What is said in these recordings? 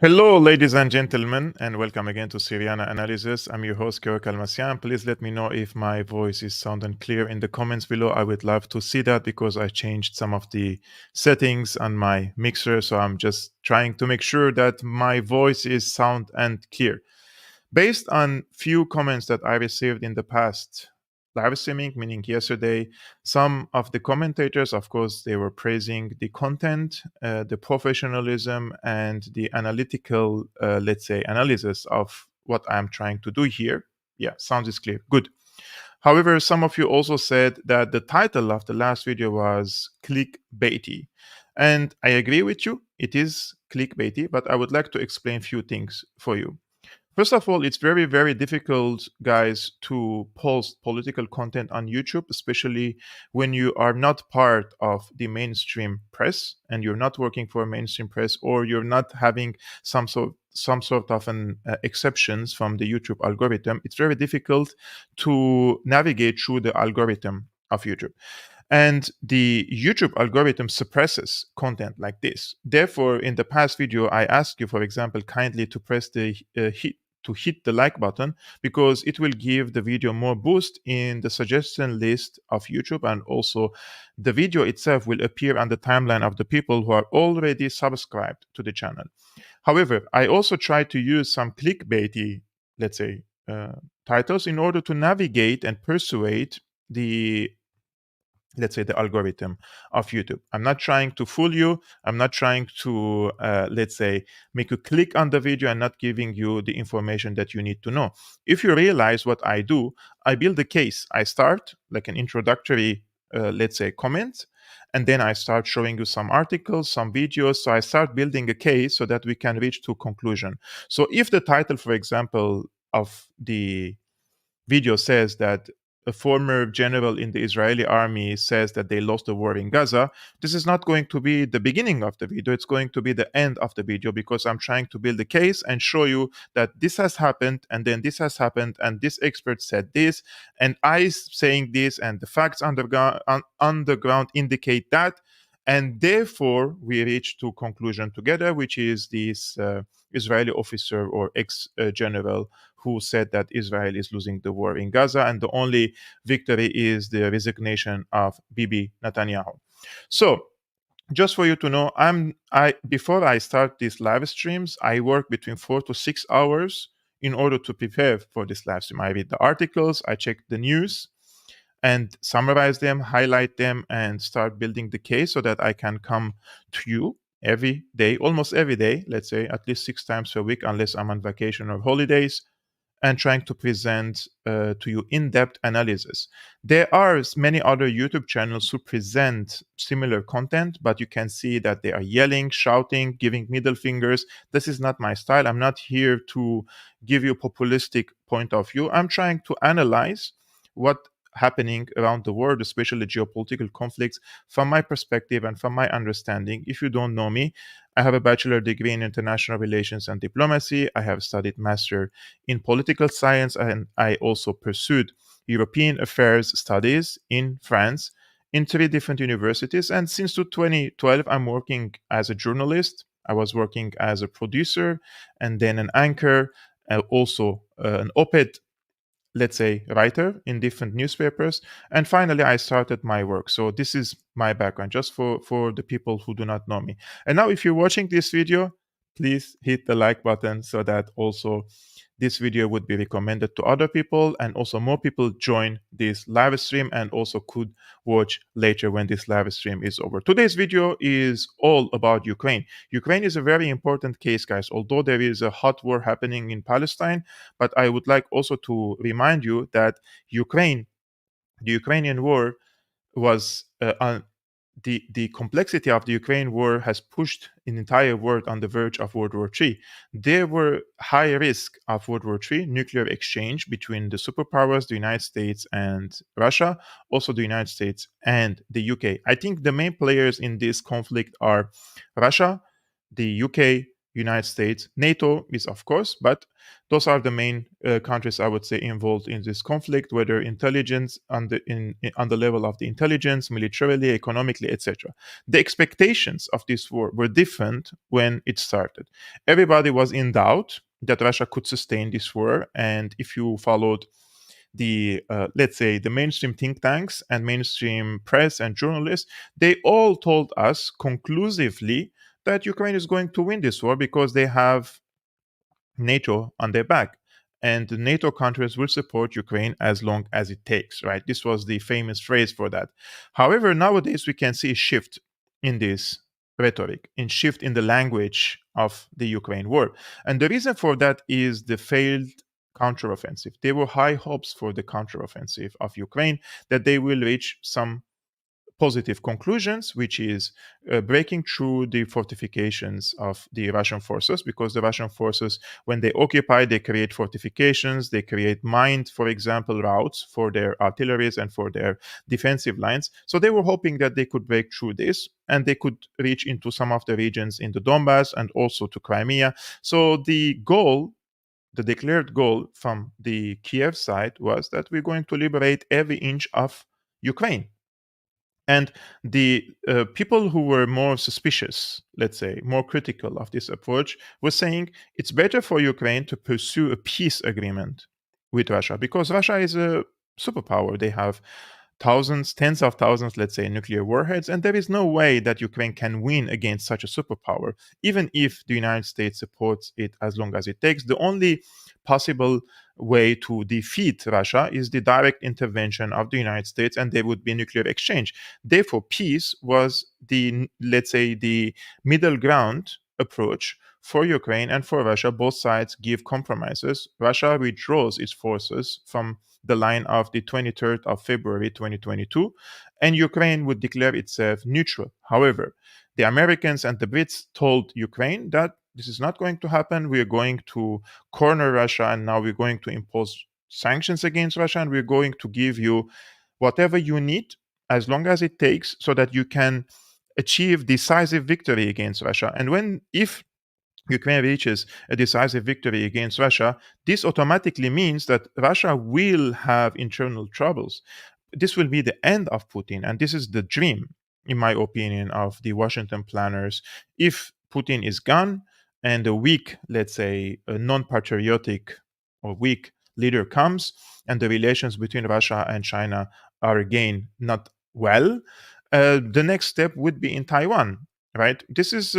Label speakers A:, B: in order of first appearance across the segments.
A: Hello, ladies and gentlemen, and welcome again to Syriana Analysis. I'm your host, Almassian. Please let me know if my voice is sounding clear in the comments below. I would love to see that because I changed some of the settings on my mixer. So I'm just trying to make sure that my voice is sound and clear. Based on few comments that I received in the past live streaming, meaning yesterday, some of the commentators, of course, they were praising the content, the professionalism, and the analytical, let's say, analysis of what I'm trying to do here. Yeah, sounds is clear. Good. However, some of you also said that the title of the last video was clickbaity. And I agree with you, it is clickbaity, but I would like to explain a few things for you. First of all, it's very, very difficult, guys, to post political content on YouTube, especially when you are not part of the mainstream press and you're not working for a mainstream press, or you're not having some sort of an exceptions from the YouTube algorithm. It's very difficult to navigate through the algorithm of YouTube. And the YouTube algorithm suppresses content like this. Therefore, in the past video, I asked you, for example, kindly to press the hit the like button, because it will give the video more boost in the suggestion list of YouTube, and also the video itself will appear on the timeline of the people who are already subscribed to the channel. However, I also try to use some clickbaity, let's say, titles in order to navigate and persuade the, let's say, the algorithm of YouTube. I'm not trying to fool you. I'm not trying to, let's say, make you click on the video and not giving you the information that you need to know. If you realize what I do, I build a case. I start like an introductory, let's say, comment, and then I start showing you some articles, some videos. So I start building a case so that we can reach to conclusion. So if the title, for example, of the video says that a former general in the Israeli army says that they lost the war in Gaza, this is not going to be the beginning of the video. It's going to be the end of the video, because I'm trying to build a case and show you that this has happened, and then this has happened, and this expert said this, and I saying this, and the facts on the ground indicate that. And therefore, we reach to conclusion together, which is this Israeli officer or ex-general who said that Israel is losing the war in Gaza, and the only victory is the resignation of Bibi Netanyahu. So, just for you to know, I before I start these live streams, I work between 4 to 6 hours in order to prepare for this live stream. I read the articles, I check the news, and summarize them, highlight them, and start building the case so that I can come to you every day, almost every day, let's say at least 6 times per week, unless I'm on vacation or holidays, and trying to present to you in-depth analysis. There are many other YouTube channels who present similar content, but you can see that they are yelling, shouting, giving middle fingers. This is not my style. I'm not here to give you a populistic point of view. I'm trying to analyze what happening around the world, especially geopolitical conflicts, from my perspective and from my understanding. If you don't know me, I have a bachelor degree in international relations and diplomacy. I have studied master in political science, and I also pursued European affairs studies in France in 3 different universities. And since 2012, I'm working as a journalist. I was working as a producer and then an anchor, also an op-ed, let's say, writer in different newspapers. And finally, I started my work. So this is my background, just for the people who do not know me. And now, if you're watching this video, please hit the like button so that also this video would be recommended to other people, and also more people join this live stream and also could watch later when this live stream is over. Today's video is all about Ukraine. Ukraine is a very important case, guys, although there is a hot war happening in Palestine. But I would like also to remind you that the Ukrainian war was the complexity of the Ukraine war has pushed an entire world on the verge of World War III. There were high risk of World War III, nuclear exchange between the superpowers, the United States and Russia, also the United States and the UK. I think the main players in this conflict are Russia, the UK, United States. NATO is, of course, but those are the main countries, I would say, involved in this conflict, whether intelligence on the level of the intelligence, militarily, economically, etc. The expectations of this war were different when it started. Everybody was in doubt that Russia could sustain this war, and if you followed the let's say the mainstream think tanks and mainstream press and journalists, they all told us conclusively that Ukraine is going to win this war because they have NATO on their back. And the NATO countries will support Ukraine as long as it takes, right? This was the famous phrase for that. However, nowadays we can see a shift in this rhetoric, in shift in the language of the Ukraine war. And the reason for that is the failed counteroffensive. There were high hopes for the counteroffensive of Ukraine that they will reach some positive conclusions, which is breaking through the fortifications of the Russian forces, because the Russian forces, when they occupy, they create fortifications, they create mined, for example, routes for their artilleries and for their defensive lines. So they were hoping that they could break through this and they could reach into some of the regions in the Donbass and also to Crimea. So the goal, the declared goal from the Kiev side was that we're going to liberate every inch of Ukraine. And the people who were more suspicious, let's say, more critical of this approach, were saying it's better for Ukraine to pursue a peace agreement with Russia because Russia is a superpower. They have thousands, tens of thousands, let's say, nuclear warheads, and there is no way that Ukraine can win against such a superpower, even if the United States supports it as long as it takes. The only possible way to defeat Russia is the direct intervention of the United States, and there would be nuclear exchange. Therefore, peace was the, let's say, the middle ground approach for Ukraine and for Russia. Both sides give compromises. Russia withdraws its forces from the line of the 23rd of February 2022, and Ukraine would declare itself neutral. However, the Americans and the Brits told Ukraine that this is not going to happen. We are going to corner Russia, and now we're going to impose sanctions against Russia, and we're going to give you whatever you need as long as it takes so that you can achieve decisive victory against Russia. And if Ukraine reaches a decisive victory against Russia, this automatically means that Russia will have internal troubles. This will be the end of Putin, and this is the dream, in my opinion, of the Washington planners. If Putin is gone and a weak, let's say, a non-patriotic or weak leader comes, and the relations between Russia and China are again not well, the next step would be in Taiwan, right? This is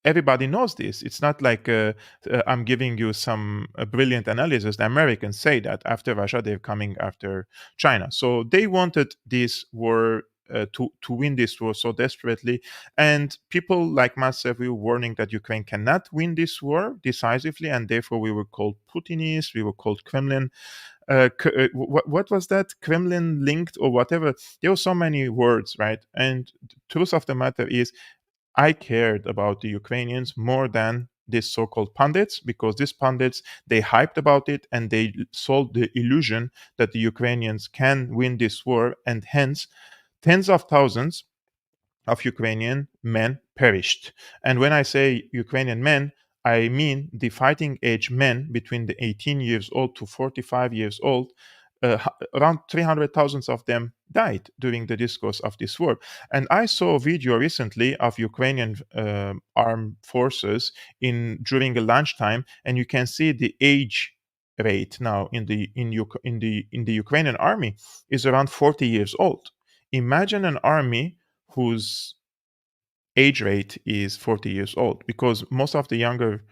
A: everybody knows this. It's not like I'm giving you some brilliant analysis. The Americans say that after Russia, they're coming after China. So they wanted this war to win this war so desperately. And people like myself, we were warning that Ukraine cannot win this war decisively, and therefore we were called Putinists, we were called Kremlin. What was that? Kremlin linked or whatever. There were so many words, right? And the truth of the matter is, I cared about the Ukrainians more than these so-called pundits, because these pundits, they hyped about it and they sold the illusion that the Ukrainians can win this war, and hence tens of thousands of Ukrainian men perished. And when I say Ukrainian men, I mean the fighting age men between the 18 years old to 45 years old. Around 300,000 of them died during the discourse of this war. And I saw a video recently of Ukrainian armed forces during a lunchtime, and you can see the age rate now in the Ukrainian army is around 40 years old. Imagine an army whose age rate is 40 years old, because most of the younger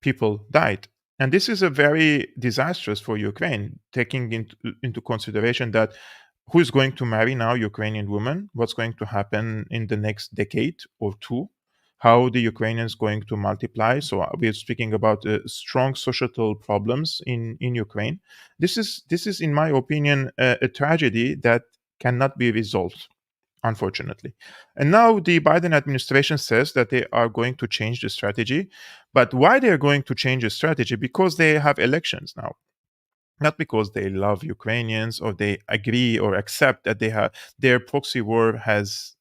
A: people died. And this is a very disastrous for Ukraine, taking into consideration that who is going to marry now Ukrainian women, what's going to happen in the next decade or two, how the Ukrainians going to multiply. So we're speaking about strong societal problems in Ukraine. This is, in my opinion, a tragedy that cannot be resolved, unfortunately. And now the Biden administration says that they are going to change the strategy. But why they are going to change the strategy? Because they have elections now. Not because they love Ukrainians or they agree or accept that their proxy war has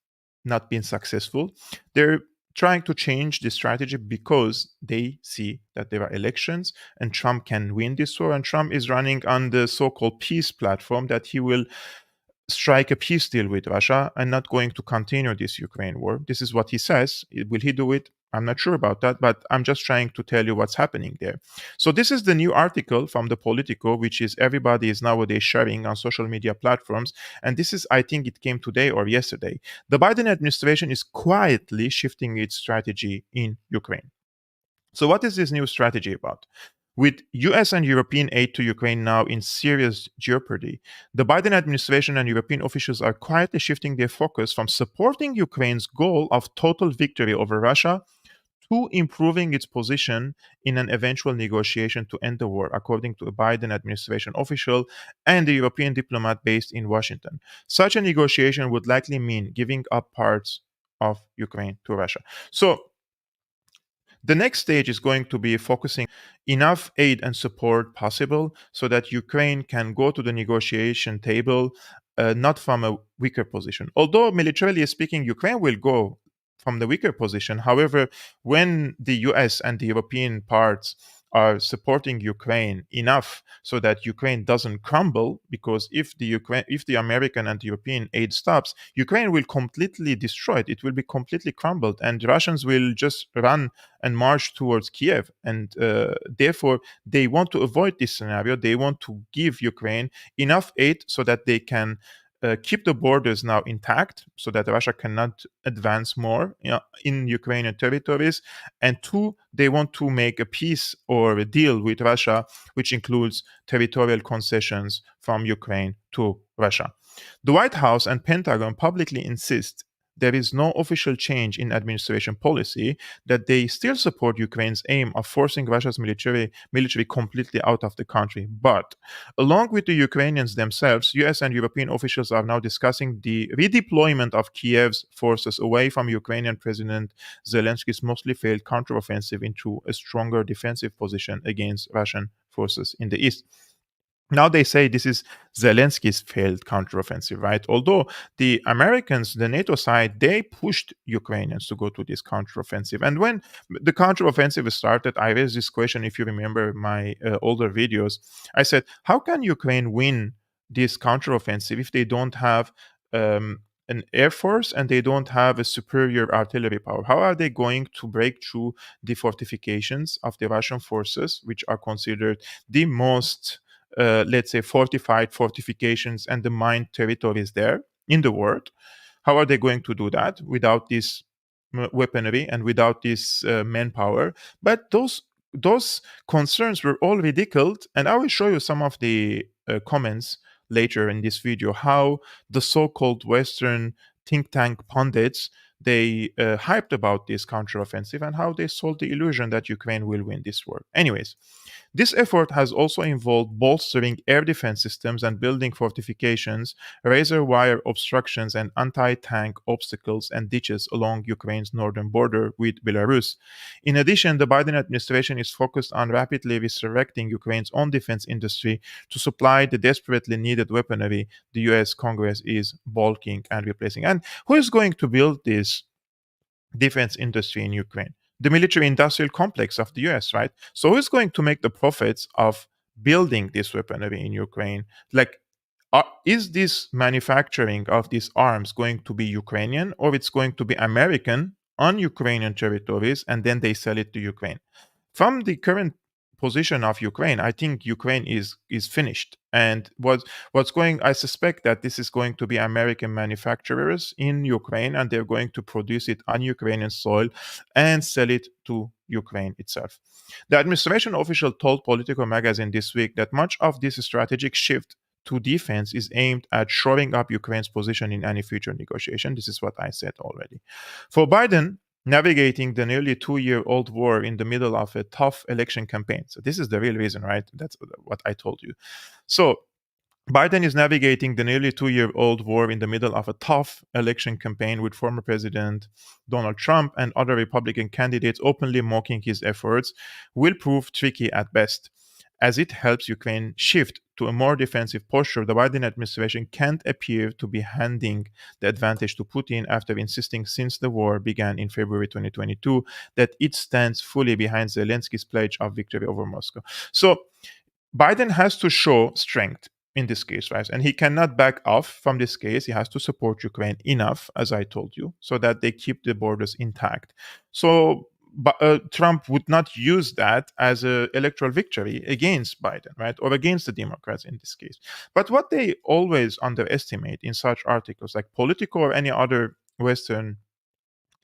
A: not been successful. They're trying to change the strategy because they see that there are elections and Trump can win this war. And Trump is running on the so-called peace platform that he will strike a peace deal with Russia and not going to continue this Ukraine war. This is what he says. Will he do it? I'm not sure about that, but I'm just trying to tell you what's happening there. So this is the new article from the Politico, which is everybody is nowadays sharing on social media platforms. And this is, I think it came today or yesterday. The Biden administration is quietly shifting its strategy in Ukraine. So what is this new strategy about? With US and European aid to Ukraine now in serious jeopardy, the Biden administration and European officials are quietly shifting their focus from supporting Ukraine's goal of total victory over Russia to improving its position in an eventual negotiation to end the war, according to a Biden administration official and a European diplomat based in Washington. Such a negotiation would likely mean giving up parts of Ukraine to Russia. So the next stage is going to be focusing enough aid and support possible so that Ukraine can go to the negotiation table not from a weaker position. Although militarily speaking, Ukraine will go from the weaker position. However, when the US and the European parts are supporting Ukraine enough so that Ukraine doesn't crumble, because if the American and European aid stops, Ukraine will completely destroyed. It will be completely crumbled, and Russians will just run and march towards Kiev. And therefore, they want to avoid this scenario. They want to give Ukraine enough aid so that they can keep the borders now intact so that Russia cannot advance more in Ukrainian territories. And two, they want to make a peace or a deal with Russia, which includes territorial concessions from Ukraine to Russia. The White House and Pentagon publicly insist there is no official change in administration policy, that they still support Ukraine's aim of forcing Russia's military completely out of the country. But along with the Ukrainians themselves, US and European officials are now discussing the redeployment of Kiev's forces away from Ukrainian President Zelensky's mostly failed counteroffensive into a stronger defensive position against Russian forces in the east. Now they say this is Zelensky's failed counteroffensive, right? Although the Americans, the NATO side, they pushed Ukrainians to go to this counteroffensive. And when the counteroffensive started, I raised this question, if you remember my older videos. I said, how can Ukraine win this counteroffensive if they don't have an air force and they don't have a superior artillery power? How are they going to break through the fortifications of the Russian forces, which are considered the most let's say, fortified fortifications and the mined territories there in the world? How are they going to do that without this weaponry and without this manpower? But those concerns were all ridiculed, and I will show you some of the comments later in this video, how the so-called Western think tank pundits, they hyped about this counteroffensive and how they sold the illusion that Ukraine will win this war. Anyways, this effort has also involved bolstering air defense systems and building fortifications, razor wire obstructions, and anti-tank obstacles and ditches along Ukraine's northern border with Belarus. In addition, the Biden administration is focused on rapidly resurrecting Ukraine's own defense industry to supply the desperately needed weaponry the US Congress is bulking and replacing. And who is going to build this defense industry in Ukraine? The military industrial complex of the US, right? So who's going to make the profits of building this weaponry in Ukraine? Like, is this manufacturing of these arms going to be Ukrainian, or it's going to be American on Ukrainian territories and then they sell it to Ukraine? From the current position of Ukraine, I think Ukraine is finished. And I suspect that this is going to be American manufacturers in Ukraine, and they're going to produce it on Ukrainian soil and sell it to Ukraine itself. The administration official told Politico magazine this week that much of this strategic shift to defense is aimed at shoring up Ukraine's position in any future negotiation. This is what I said already. For Biden, navigating the nearly 2-year-old war in the middle of a tough election campaign. So this is the real reason, right? That's what I told you. So Biden is navigating the nearly 2-year-old war in the middle of a tough election campaign with former President Donald Trump and other Republican candidates openly mocking his efforts, will prove tricky at best. as it helps Ukraine shift to a more defensive posture, the Biden administration can't appear to be handing the advantage to Putin after insisting since the war began in February 2022 that it stands fully behind Zelensky's pledge of victory over Moscow. So Biden has to show strength in this case, right? And he cannot back off from this case. He has to support Ukraine enough, as I told you, so that they keep the borders intact. So Trump would not use that as an electoral victory against Biden, right? Or against the Democrats in this case. But what they always underestimate in such articles like Politico or any other Western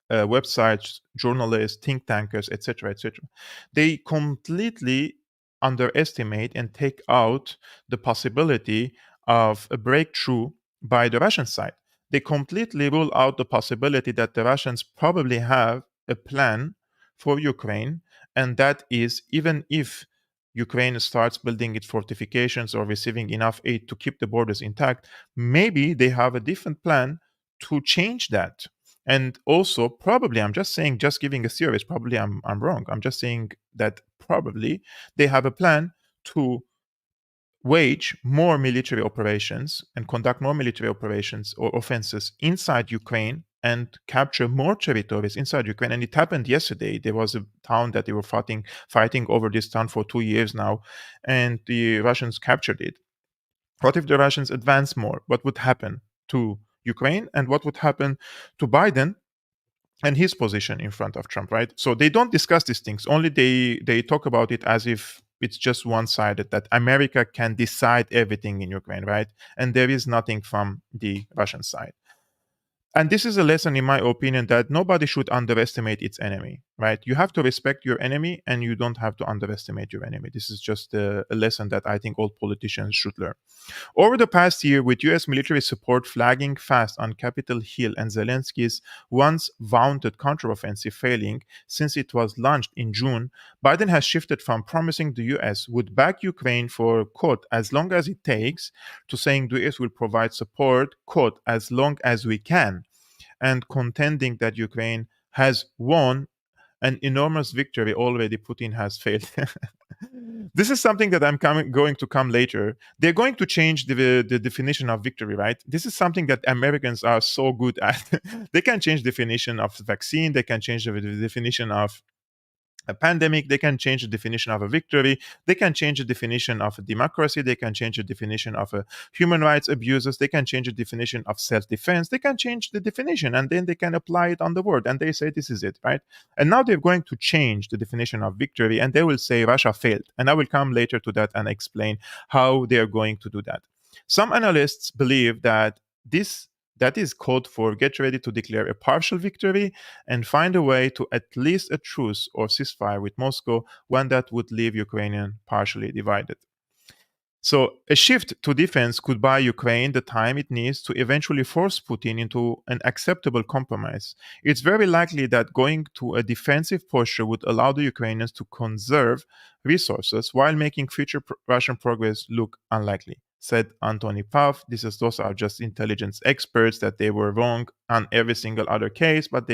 A: websites, journalists, think tankers, etc., etc., they completely underestimate and take out the possibility of a breakthrough by the Russian side. They completely rule out the possibility that the Russians probably have a plan for Ukraine, and that is even if Ukraine starts building its fortifications or receiving enough aid to keep the borders intact, maybe they have a different plan to change that. And also, probably, I'm just saying, just giving a theory, probably I'm wrong. I'm just saying that probably they have a plan to wage more military operations and conduct more military operations or offenses inside Ukraine and capture more territories inside Ukraine. And it happened yesterday. There was a town that they were fighting over this town for 2 years now, and the Russians captured it. What if the Russians advance more? What would happen to Ukraine, and what would happen to Biden and his position in front of Trump, right? So they don't discuss these things. Only they talk about it as if it's just one-sided, that America can decide everything in Ukraine, right? And there is nothing from the Russian side. And this is a lesson, in my opinion, that nobody should underestimate its enemy, right? You have to respect your enemy, and you don't have to underestimate your enemy. This is just a lesson that I think all politicians should learn. Over the past year, with US military support flagging fast on Capitol Hill and Zelensky's once vaunted counteroffensive failing since it was launched in June, Biden has shifted from promising the US would back Ukraine for, quote, as long as it takes, to saying the US will provide support, quote, as long as we can, and contending that Ukraine has won an enormous victory already. Putin has failed. This is something that going to come later. They're going to change the definition of victory, right? This is something that Americans are so good at. They can change definition of vaccine. They can change the definition of a pandemic. They can change the definition of a victory. They can change the definition of a democracy. They can change the definition of human rights abuses. They can change the definition of self-defense. They can change the definition, and then they can apply it on the world, and they say this is it, right? And now they're going to change the definition of victory, and they will say Russia failed. And I will come later to that and explain how they are going to do that. Some analysts believe that that is code for get ready to declare a partial victory and find a way to at least a truce or ceasefire with Moscow, one that would leave Ukraine partially divided. So a shift to defense could buy Ukraine the time it needs to eventually force Putin into an acceptable compromise. It's very likely that going to a defensive posture would allow the Ukrainians to conserve resources while making future Russian progress look unlikely, said Anthony Pfaff. Those are just intelligence experts, that they were wrong on every single other case, but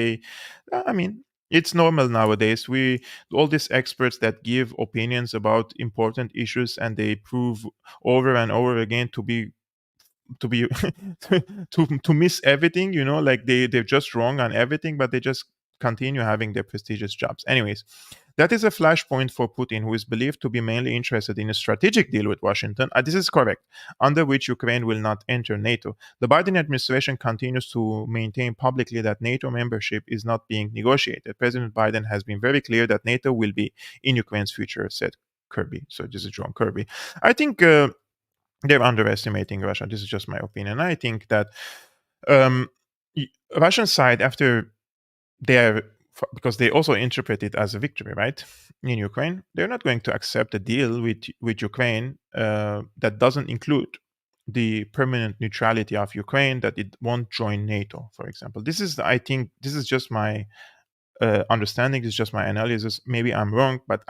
A: it's normal nowadays. All these experts that give opinions about important issues, and they prove over and over again to be to miss everything, like they're just wrong on everything, but they just continue having their prestigious jobs. Anyways, that is a flashpoint for Putin, who is believed to be mainly interested in a strategic deal with Washington. This is correct, under which Ukraine will not enter NATO. The Biden administration continues to maintain publicly that NATO membership is not being negotiated. President Biden has been very clear that NATO will be in Ukraine's future, said Kirby. So this is John Kirby. I think they're underestimating Russia. This is just my opinion. I think that Russian side, after because they also interpret it as a victory, right, in Ukraine, they're not going to accept a deal with Ukraine that doesn't include the permanent neutrality of Ukraine, that it won't join NATO, for example. I think this is just my understanding. This is just my analysis. Maybe I'm wrong, but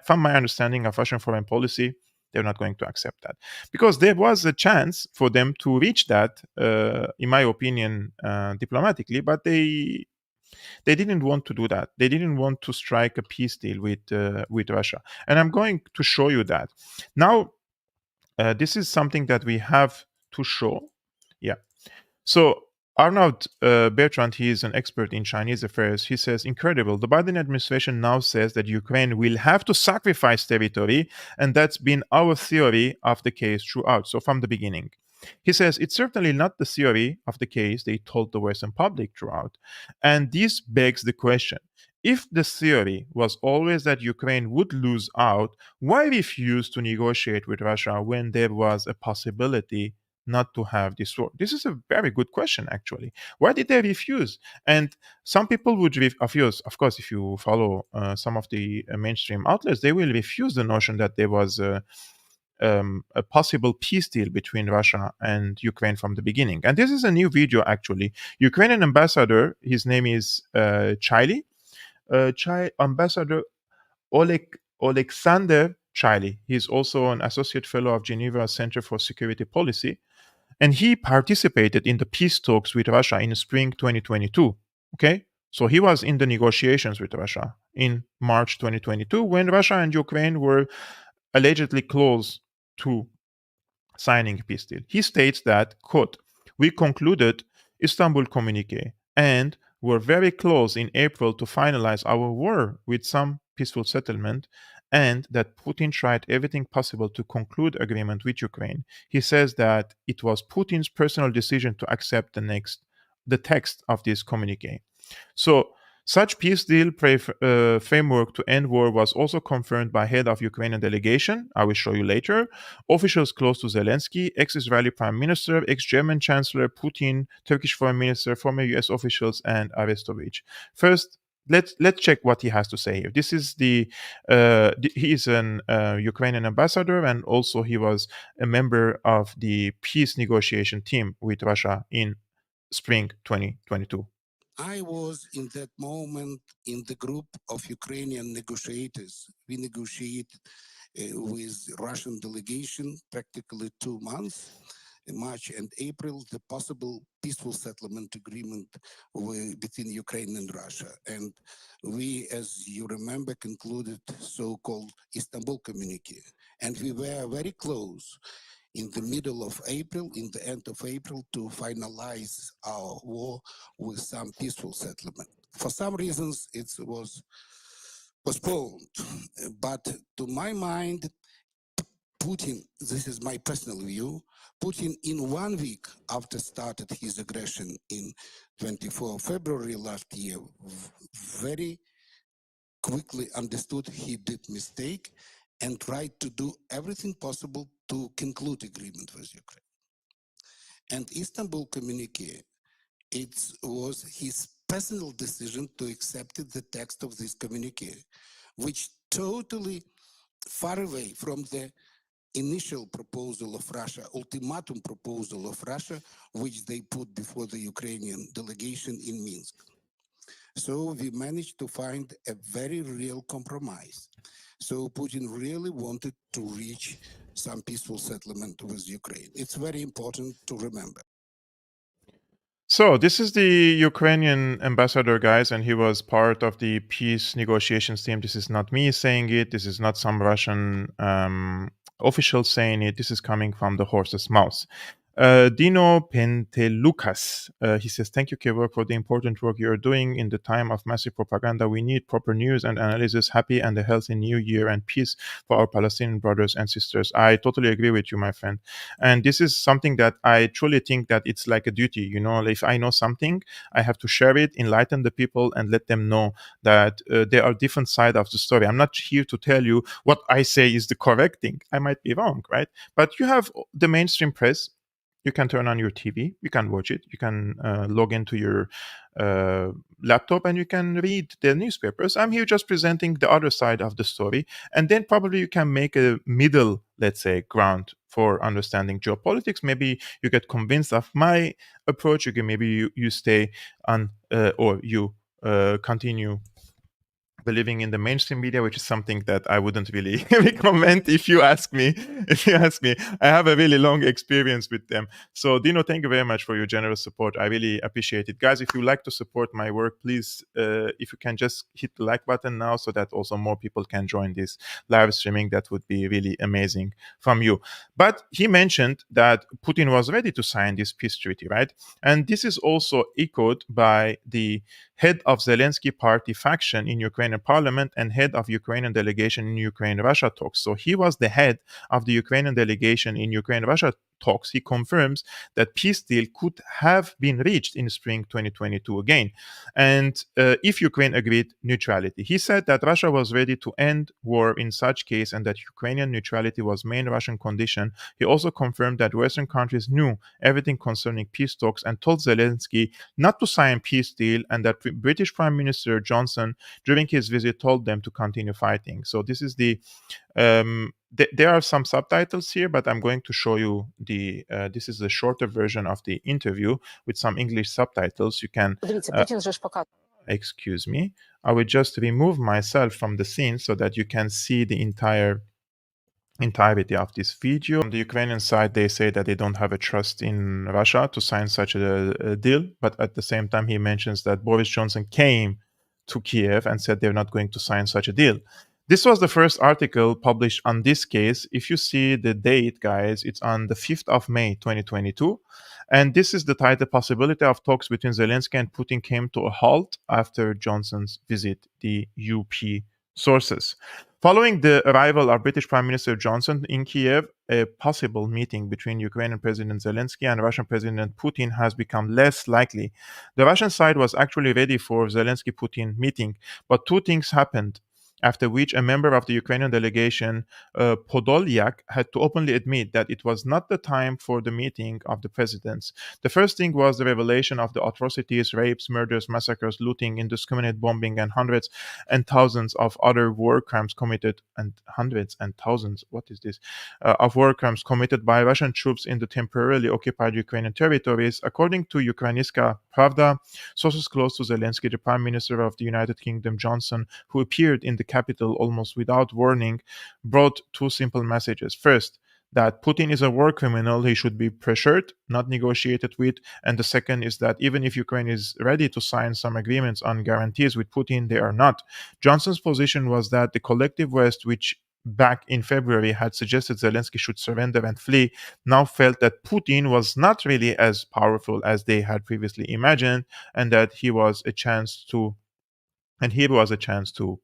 A: from my understanding of Russian foreign policy, they're not going to accept that, because there was a chance for them to reach that, in my opinion, diplomatically, but they They didn't want to do that. They didn't want to strike a peace deal with Russia. And I'm going to show you that. Now, this is something that we have to show. Yeah. So Arnaud Bertrand, he is an expert in Chinese affairs. He says, incredible. The Biden administration now says that Ukraine will have to sacrifice territory, and that's been our theory of the case throughout. So from the beginning. He says, it's certainly not the theory of the case they told the Western public throughout. And this begs the question. If the theory was always that Ukraine would lose out, why refuse to negotiate with Russia when there was a possibility not to have this war? This is a very good question, actually. Why did they refuse? And some people would refuse. Of course, if you follow some of the mainstream outlets, they will refuse the notion that there was a possible peace deal between Russia and Ukraine from the beginning. And this is a new video, actually. Ukrainian ambassador, his name is Chaili, Ambassador Alexander Chaili. He's also an associate fellow of Geneva Center for Security Policy, and he participated in the peace talks with Russia in spring 2022. Okay, so he was in the negotiations with Russia in March 2022 when Russia and Ukraine were allegedly close to signing a peace deal. He states that, quote, we concluded Istanbul Communique and were very close in April to finalize our war with some peaceful settlement, and that Putin tried everything possible to conclude agreement with Ukraine. He says that it was Putin's personal decision to accept the text of this communique. So such peace deal framework to end war was also confirmed by head of Ukrainian delegation. I will show you later. Officials close to Zelenskyy, ex-Israeli prime minister, ex-German chancellor, Putin, Turkish foreign minister, former US officials, and Arestovich. First, let's check what he has to say here. This is he is an Ukrainian ambassador, and also he was a member of the peace negotiation team with Russia in spring 2022.
B: I was in that moment in the group of Ukrainian negotiators. We negotiated with Russian delegation practically 2 months, in March and April, the possible peaceful settlement agreement between Ukraine and Russia. And we, as you remember, concluded so-called Istanbul Communique. And we were very close in the middle of April, in the end of April, to finalize our war with some peaceful settlement. For some reasons, it was postponed. But to my mind, Putin, this is my personal view, Putin in 1 week after started his aggression in 24 February last year, very quickly understood he did mistake and tried to do everything possible to conclude agreement with Ukraine. And Istanbul Communique, it was his personal decision to accept the text of this communique, which totally far away from the initial proposal of Russia, ultimatum proposal of Russia, which they put before the Ukrainian delegation in Minsk. So we managed to find a very real compromise. So Putin really wanted to reach some peaceful settlement with Ukraine. It's very important to remember.
A: So this is the Ukrainian ambassador, guys, and he was part of the peace negotiations team. This is not me saying it. This is not some Russian official saying it. This is coming from the horse's mouth. Dino Pentelukas, he says, thank you, Kevork, for the important work you're doing in the time of massive propaganda. We need proper news and analysis, happy and a healthy new year and peace for our Palestinian brothers and sisters. I totally agree with you, my friend. And this is something that I truly think that it's like a duty. You know, if I know something, I have to share it, enlighten the people, and let them know that there are different sides of the story. I'm not here to tell you what I say is the correct thing. I might be wrong, right? But you have the mainstream press. You can turn on your TV, you can watch it, you can log into your laptop, and you can read the newspapers. I'm here just presenting the other side of the story, and then probably you can make a middle, let's say, ground for understanding geopolitics. Maybe you get convinced of my approach. You can maybe you stay on or you continue believing in the mainstream media, which is something that I wouldn't really recommend if you ask me. If you ask me, I have a really long experience with them. So, Dino, thank you very much for your generous support. I really appreciate it. Guys, if you like to support my work, please, if you can just hit the like button now so that also more people can join this live streaming, that would be really amazing from you. But he mentioned that Putin was ready to sign this peace treaty, right? And this is also echoed by the head of Zelenskyy party faction in Ukrainian parliament and head of Ukrainian delegation in Ukraine-Russia talks. So he was the head of the Ukrainian delegation in Ukraine-Russia talks. He confirms that peace deal could have been reached in spring 2022 again. And if Ukraine agreed neutrality, he said that Russia was ready to end war in such case and that Ukrainian neutrality was main Russian condition. He also confirmed that Western countries knew everything concerning peace talks and told Zelenskyy not to sign peace deal, and that British Prime Minister Johnson during his visit told them to continue fighting. So this is the there are some subtitles here, but I'm going to show you the this is the shorter version of the interview with some English subtitles. You can excuse me, I will just remove myself from the scene so that you can see the entirety of this video. On the Ukrainian side, they say that they don't have a trust in Russia to sign such a deal, but at the same time, he mentions that Boris Johnson came to Kiev and said they're not going to sign such a deal. This was the first article published on this case. If you see the date, guys, it's on the 5th of May, 2022. And this is the title, Possibility of Talks Between Zelenskyy and Putin Came to a Halt After Johnson's Visit, the UP sources. Following the arrival of British Prime Minister Johnson in Kiev, a possible meeting between Ukrainian President Zelenskyy and Russian President Putin has become less likely. The Russian side was actually ready for Zelensky-Putin meeting, but two things happened, after which a member of the Ukrainian delegation, Podolyak, had to openly admit that it was not the time for the meeting of the presidents. The first thing was the revelation of the atrocities, rapes, murders, massacres, looting, indiscriminate bombing, and hundreds and thousands of other war crimes committed, and hundreds and thousands, what is this, of war crimes committed by Russian troops in the temporarily occupied Ukrainian territories. According to Ukrainska Pravda, sources close to Zelenskyy, the Prime Minister of the United Kingdom, Johnson, who appeared in the capital almost without warning, brought two simple messages. First, that Putin is a war criminal, he should be pressured, not negotiated with. And the second is that even if Ukraine is ready to sign some agreements on guarantees with Putin, they are not. Johnson's position was that the collective West, which back in February had suggested Zelensky should surrender and flee, now felt that Putin was not really as powerful as they had previously imagined, and that he was a chance to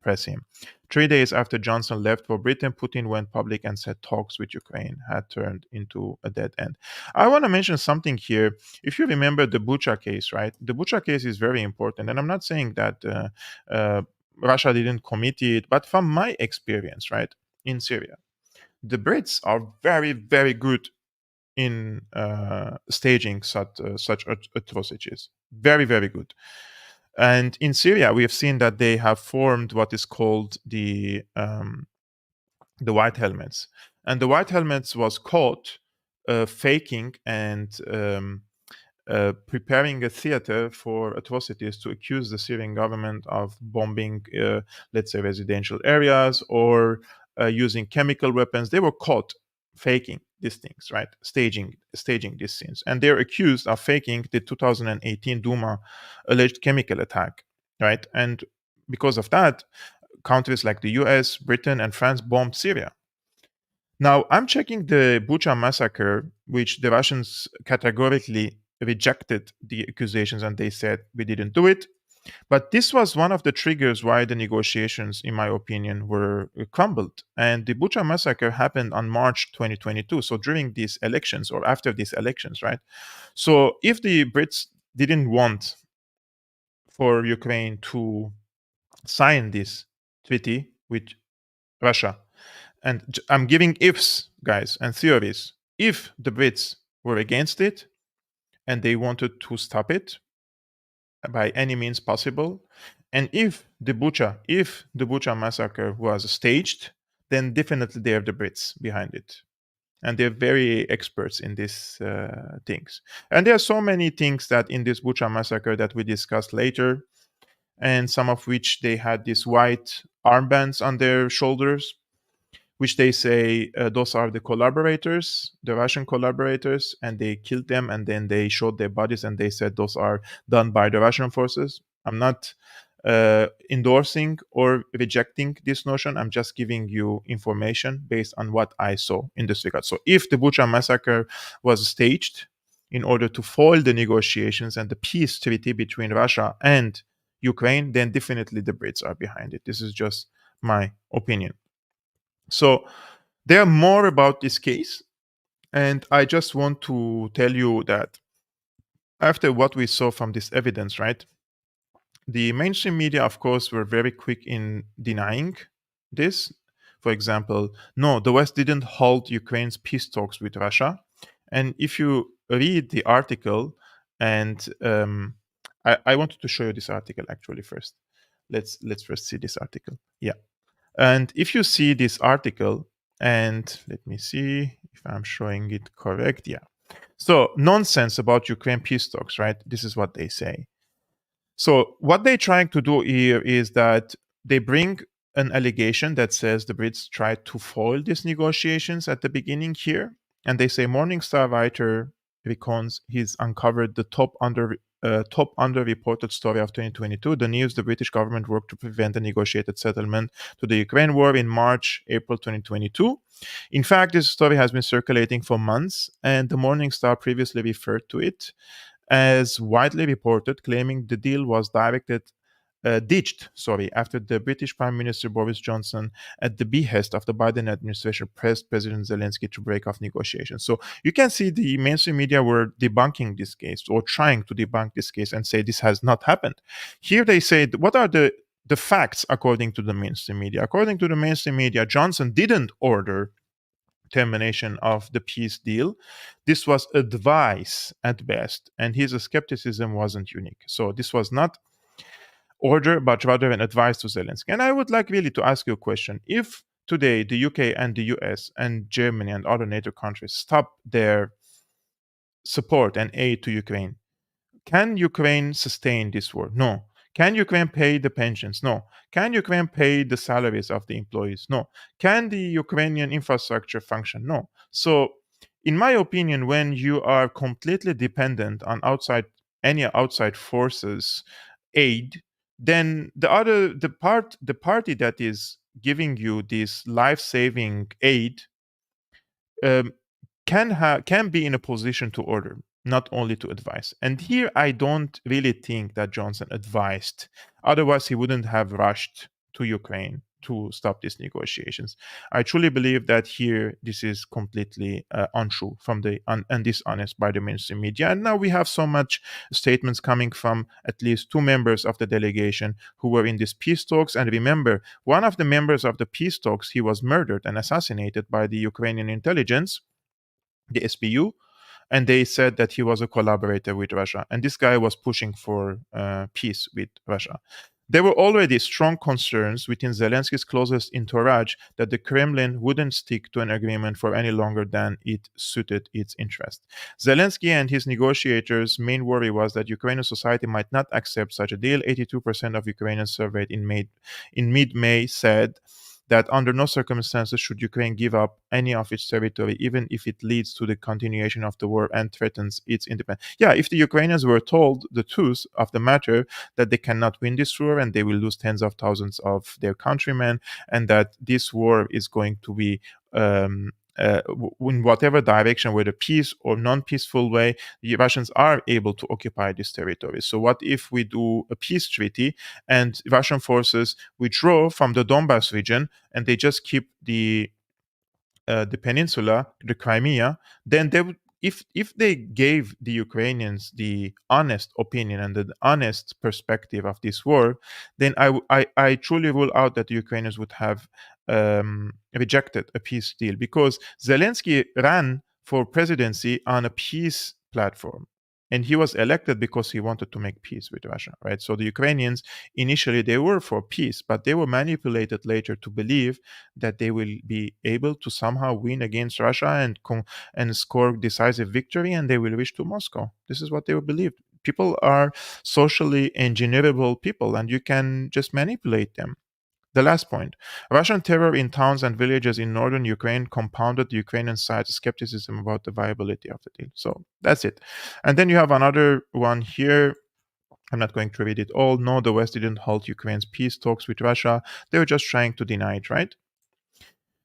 A: press him. 3 days after Johnson left for Britain, Putin went public and said talks with Ukraine had turned into a dead end. I want to mention something here. If you remember the Bucha case, right? The Bucha case is very important. And I'm not saying that Russia didn't commit it, but from my experience, right, in Syria, the Brits are very, very good in staging such atrocities. Very, very good. And in Syria, we have seen that they have formed what is called the White Helmets. And the White Helmets was caught faking and preparing a theater for atrocities to accuse the Syrian government of bombing, let's say, residential areas or using chemical weapons. They were caught faking these things, right? Staging these scenes. And they're accused of faking the 2018 Duma alleged chemical attack, right? And because of that, countries like the US, Britain, and France bombed Syria. Now, I'm checking the Bucha massacre, which the Russians categorically rejected the accusations and they said, we didn't do it. But this was one of the triggers why the negotiations, in my opinion, were crumbled. And the Bucha massacre happened on March 2022. So during these elections or after these elections, right? So if the Brits didn't want for Ukraine to sign this treaty with Russia, and I'm giving ifs, guys, and theories. If the Brits were against it and they wanted to stop it by any means possible, and if the Bucha massacre was staged, then definitely they are the Brits behind it. And they're very experts in these things. And there are so many things that in this Bucha massacre that we discussed later. and some of which they had these white armbands on their shoulders, which they say those are the collaborators, the Russian collaborators, and they killed them, and then they showed their bodies, and they said those are done by the Russian forces. I'm not endorsing or rejecting this notion. I'm just giving you information based on what I saw in this regard. So if the Bucha massacre was staged in order to foil the negotiations and the peace treaty between Russia and Ukraine, then definitely the Brits are behind it. This is just my opinion. So there are more about this case, and I just want to tell you that after what we saw from this evidence, right, the mainstream media, of course, were very quick in denying this. For example, no, the West didn't halt Ukraine's peace talks with Russia. And if you read the article, and I wanted to show you this article actually first. Let's first see this article. Yeah. And if you see this article, and let me see if I'm showing it correct. Yeah. So, nonsense about Ukraine peace talks, right? This is what they say. So, what they're trying to do here is that they bring an allegation that says the Brits tried to foil these negotiations at the beginning here. And they say Morningstar writer recounts he's uncovered the top underreported story of 2022, the news the British government worked to prevent a negotiated settlement to the Ukraine war in March, April 2022. In fact, this story has been circulating for months, and the Morning Star previously referred to it as widely reported, claiming the deal was ditched after the British Prime Minister Boris Johnson, at the behest of the Biden administration, pressed President Zelenskyy to break off negotiations. So you can see the mainstream media were debunking this case, or trying to debunk this case, and say this has not happened. Here they say, what are the facts according to the mainstream media? According to the mainstream media, Johnson didn't order termination of the peace deal. This was advice at best, and his skepticism wasn't unique. So this was not order, but rather an advice to Zelenskyy. And I would like really to ask you a question. If today the UK and the US and Germany and other NATO countries stop their support and aid to Ukraine, can Ukraine sustain this war? No. Can Ukraine pay the pensions? No. Can Ukraine pay the salaries of the employees? No. Can the Ukrainian infrastructure function? No. So, in my opinion, when you are completely dependent on any outside forces aid, then the party that is giving you this life-saving aid can be in a position to order, not only to advise. And here I don't really think that Johnson advised. Otherwise, he wouldn't have rushed to Ukraine to stop these negotiations. I truly believe that here this is completely untrue and dishonest by the mainstream media. And now we have so much statements coming from at least two members of the delegation who were in these peace talks. And remember, one of the members of the peace talks, he was murdered and assassinated by the Ukrainian intelligence, the SBU, and they said that he was a collaborator with Russia. And this guy was pushing for peace with Russia. There were already strong concerns within Zelensky's closest entourage that the Kremlin wouldn't stick to an agreement for any longer than it suited its interest. Zelenskyy and his negotiators' main worry was that Ukrainian society might not accept such a deal. 82% of Ukrainians surveyed in mid-May said that under no circumstances should Ukraine give up any of its territory, even if it leads to the continuation of the war and threatens its independence. Yeah, if the Ukrainians were told the truth of the matter, that they cannot win this war and they will lose tens of thousands of their countrymen, and that this war is going to be in whatever direction, whether peace or non-peaceful way, the Russians are able to occupy this territory. So what if we do a peace treaty and Russian forces withdraw from the Donbas region and they just keep the peninsula, the Crimea? Then they would, if they gave the Ukrainians the honest opinion and the honest perspective of this war, then I truly rule out that the Ukrainians would have rejected a peace deal, because Zelenskyy ran for presidency on a peace platform. And he was elected because he wanted to make peace with Russia, right? So the Ukrainians, initially, they were for peace, but they were manipulated later to believe that they will be able to somehow win against Russia and score decisive victory, and they will reach to Moscow. This is what they believed. people are socially engineerable people, and you can just manipulate them. The last point: Russian terror in towns and villages in northern Ukraine compounded the Ukrainian side's skepticism about the viability of the deal. So that's it. And then you have another one here. I'm not going to read it all. No, the West didn't halt Ukraine's peace talks with Russia. They were just trying to deny it, right?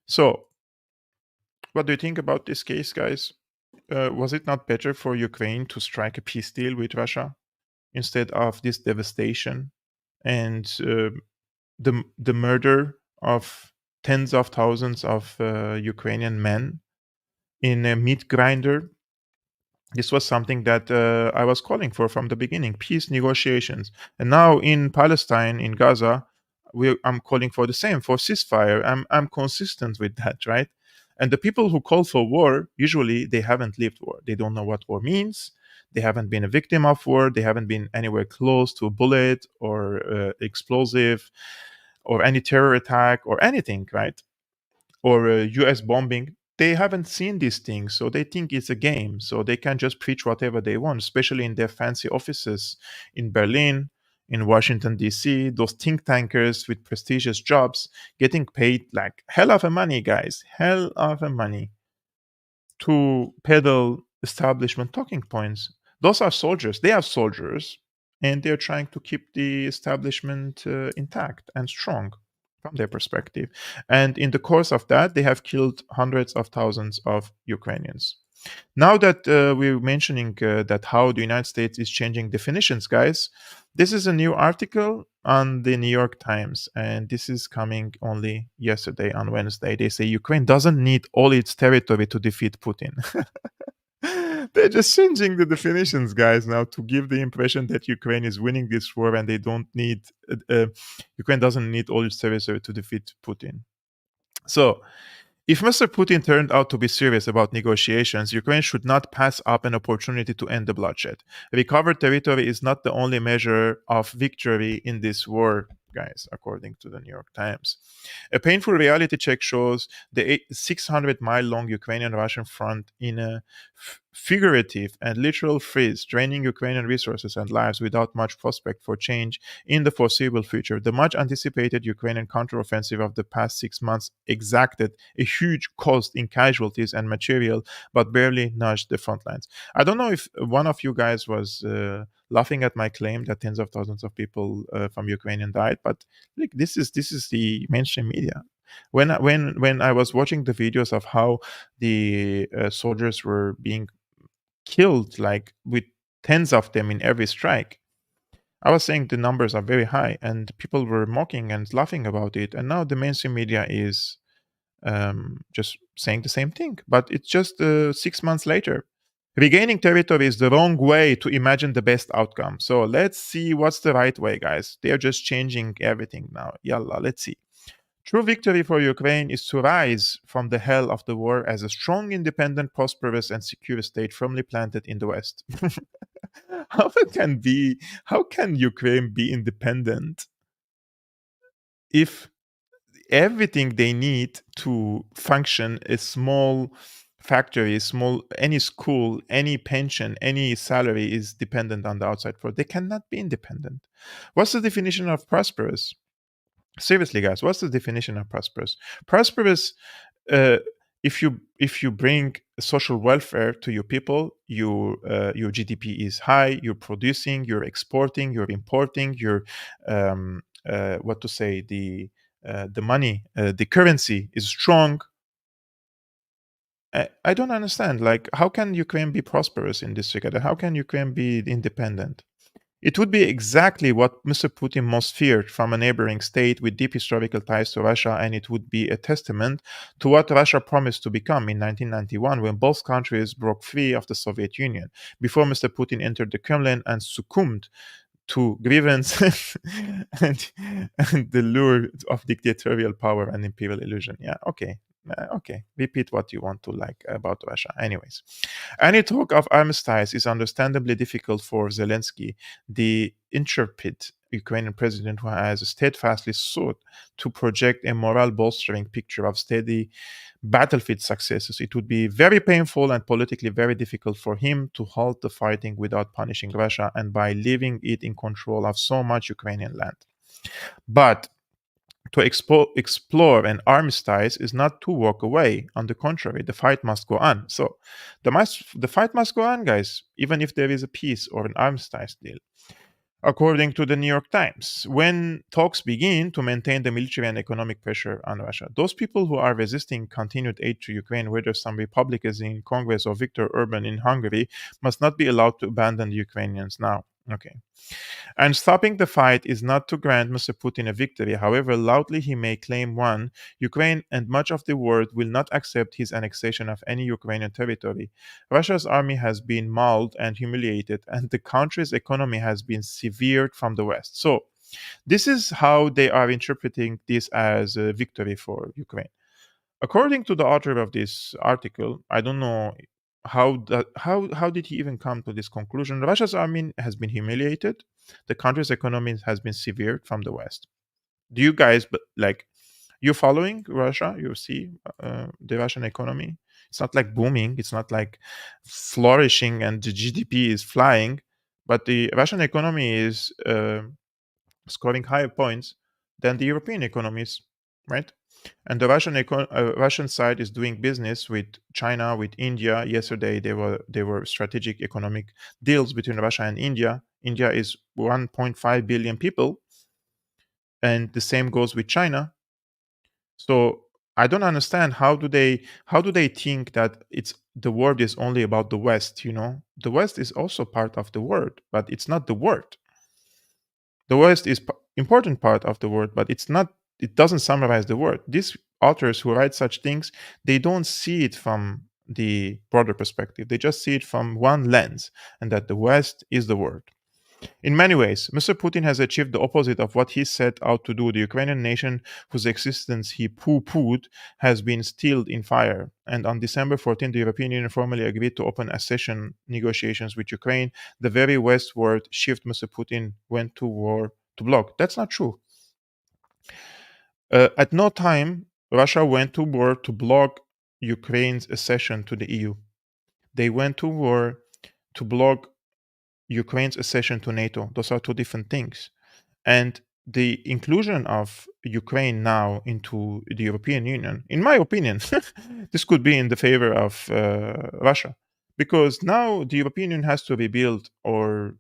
A: So, what do you think about this case, guys? Was it not better for Ukraine to strike a peace deal with Russia instead of this devastation and the murder of tens of thousands of Ukrainian men in a meat grinder? This was something that I was calling for from the beginning: peace negotiations. And now in Palestine, in Gaza, I'm calling for the same, for ceasefire. I'm consistent with that, right? And the people who call for war, usually they haven't lived war. They don't know what war means. They haven't been a victim of war. They haven't been anywhere close to a bullet or explosive or any terror attack or anything, right? Or US bombing. They haven't seen these things, so they think it's a game. So they can just preach whatever they want, especially in their fancy offices in Berlin, in Washington, D.C., those think tankers with prestigious jobs getting paid like hell of a money, guys, hell of a money to peddle establishment talking points. Those are soldiers. They are soldiers, and they're trying to keep the establishment intact and strong from their perspective. And in the course of that, they have killed hundreds of thousands of Ukrainians. Now that we're mentioning that how the United States is changing definitions, guys, this is a new article on the New York Times, and this is coming only yesterday on Wednesday. They say Ukraine doesn't need all its territory to defeat Putin. They're just changing the definitions, guys, now to give the impression that Ukraine is winning this war and they don't need, Ukraine doesn't need all its territory to defeat Putin. So, if Mr. Putin turned out to be serious about negotiations, Ukraine should not pass up an opportunity to end the bloodshed. Recovered territory is not the only measure of victory in this war, guys, according to the New York Times. A painful reality check shows the 600-mile-long Ukrainian-Russian front in a figurative and literal freeze, draining Ukrainian resources and lives without much prospect for change in the foreseeable future. The much anticipated Ukrainian counteroffensive of the past 6 months exacted a huge cost in casualties and material, but barely nudged the front lines. I don't know if one of you guys was laughing at my claim that tens of thousands of people from Ukraine died, but like, this is the mainstream media. When I was watching the videos of how the soldiers were being killed, like with tens of them in every strike, I was saying the numbers are very high, and people were mocking and laughing about it. And now the mainstream media is just saying the same thing, but it's just 6 months later. Regaining territory is the wrong way to imagine the best outcome. So let's see what's the right way, guys. They are just changing everything now. Yalla, let's see. True victory for Ukraine is to rise from the hell of the war as a strong, independent, prosperous, and secure state firmly planted in the West. How can Ukraine be independent if everything they need to function, a small factory, any school, any pension, any salary, is dependent on the outside world? They cannot be independent. What's the definition of prosperous? Seriously, guys, what's the definition of prosperous? Prosperous, if you bring social welfare to your people, your GDP is high, you're producing, you're exporting, you're importing, you're the money, the currency is strong. I don't understand. Like, how can Ukraine be prosperous in this regard? How can Ukraine be independent? It would be exactly what Mr. Putin most feared from a neighboring state with deep historical ties to Russia, and it would be a testament to what Russia promised to become in 1991 when both countries broke free of the Soviet Union, before Mr. Putin entered the Kremlin and succumbed to grievance and the lure of dictatorial power and imperial illusion. Yeah, okay. Okay, repeat what you want to like about Russia. Anyways, any talk of armistice is understandably difficult for Zelenskyy, the intrepid Ukrainian president who has steadfastly sought to project a moral bolstering picture of steady battlefield successes. It would be very painful and politically very difficult for him to halt the fighting without punishing Russia and by leaving it in control of so much Ukrainian land. But to explore an armistice is not to walk away. On the contrary, the fight must go on. So the fight must go on, guys, even if there is a peace or an armistice deal. According to the New York Times, when talks begin to maintain the military and economic pressure on Russia, those people who are resisting continued aid to Ukraine, whether some Republicans in Congress or Viktor Orban in Hungary, must not be allowed to abandon the Ukrainians now. Okay. And stopping the fight is not to grant Mr. Putin a victory. However loudly he may claim one, Ukraine and much of the world will not accept his annexation of any Ukrainian territory. Russia's army has been mauled and humiliated, and the country's economy has been severed from the West. So, this is how they are interpreting this as a victory for Ukraine. According to the author of this article, I don't know how did he even come to this conclusion. Russia's army has been humiliated. The country's economy has been severed from the West. Do you guys you following Russia? You see the Russian economy. It's not like booming. It's not like flourishing and the GDP is flying. But the Russian economy is scoring higher points than the European economies, right? And the Russian side is doing business with China, with India. Yesterday, there were strategic economic deals between Russia and India. India is 1.5 billion people, and the same goes with China. So I don't understand how do they think that the world is only about the West. The West is also part of the world, but it's not the world. The West is important part of the world, but it doesn't summarize the world. These authors who write such things, they don't see it from the broader perspective. They just see it from one lens, and that the West is the world. In many ways, Mr. Putin has achieved the opposite of what he set out to do. The Ukrainian nation, whose existence he poo-pooed, has been stilled in fire. And on December 14, the European Union formally agreed to open accession negotiations with Ukraine. The very westward shift Mr. Putin went to war to block. That's not true. At no time, Russia went to war to block Ukraine's accession to the EU. They went to war to block Ukraine's accession to NATO. Those are two different things. And the inclusion of Ukraine now into the European Union, in my opinion, this could be in the favor of Russia. Because now the European Union has to rebuild or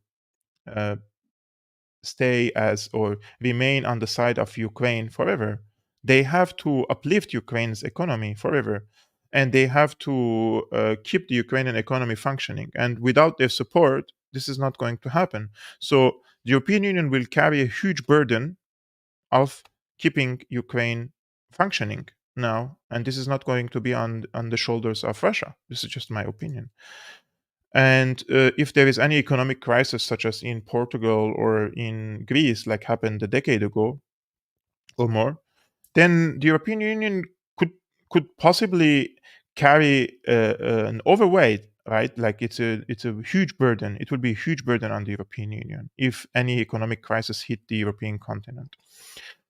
A: stay as or remain on the side of Ukraine forever. They have to uplift Ukraine's economy forever. And they have to keep the Ukrainian economy functioning. And without their support, this is not going to happen. So the European Union will carry a huge burden of keeping Ukraine functioning now. And this is not going to be on the shoulders of Russia. This is just my opinion. And if there is any economic crisis, such as in Portugal or in Greece, like happened a decade ago or more, then the European Union could possibly carry an overweight, right? Like it's a huge burden. It will be a huge burden on the European Union if any economic crisis hit the European continent.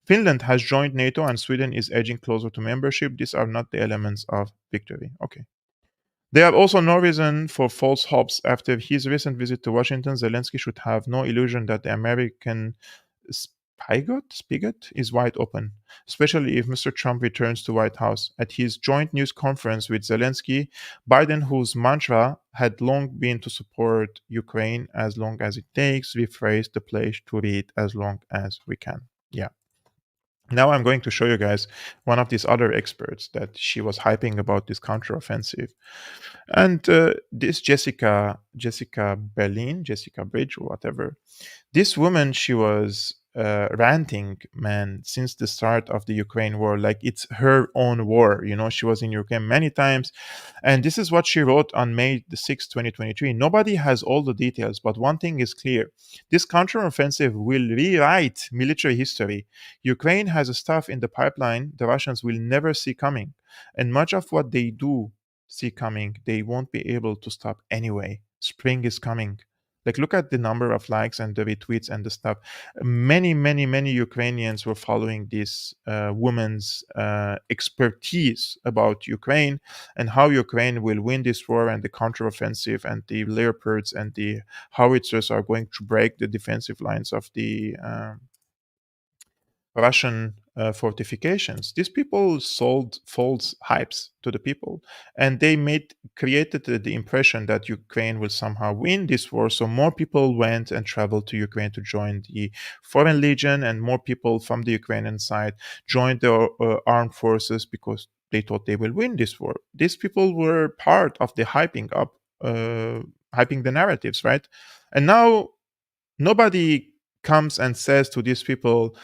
A: Finland has joined NATO and Sweden is edging closer to membership. These are not the elements of victory. Okay. There are also no reason for false hopes. After his recent visit to Washington, Zelenskyy should have no illusion that the American spigot is wide open, especially if Mr. Trump returns to White House. At his joint news conference with Zelenskyy, Biden, whose mantra had long been to support Ukraine as long as it takes, rephrased the pledge to read as long as we can. Yeah. Now I'm going to show you guys one of these other experts that she was hyping about this counteroffensive. And this Jessica Bridge, or whatever. This woman, she was ranting, man, since the start of the Ukraine war, like it's her own war. She was in Ukraine many times. And this is what she wrote on May the 6th, 2023. Nobody has all the details, but one thing is clear. This counteroffensive will rewrite military history. Ukraine has a stuff in the pipeline the Russians will never see coming. And much of what they do see coming, they won't be able to stop anyway. Spring is coming. Like, look at the number of likes and the retweets and the stuff. Many Ukrainians were following this woman's expertise about Ukraine and how Ukraine will win this war, and the counteroffensive and the Leopards and the howitzers are going to break the defensive lines of the Russian fortifications. These people sold false hypes to the people, and they created the impression that Ukraine will somehow win this war. So more people went and traveled to Ukraine to join the Foreign Legion, and more people from the Ukrainian side joined the armed forces because they thought they will win this war. These people were part of the hyping up, hyping the narratives, right? And now nobody comes and says to these people,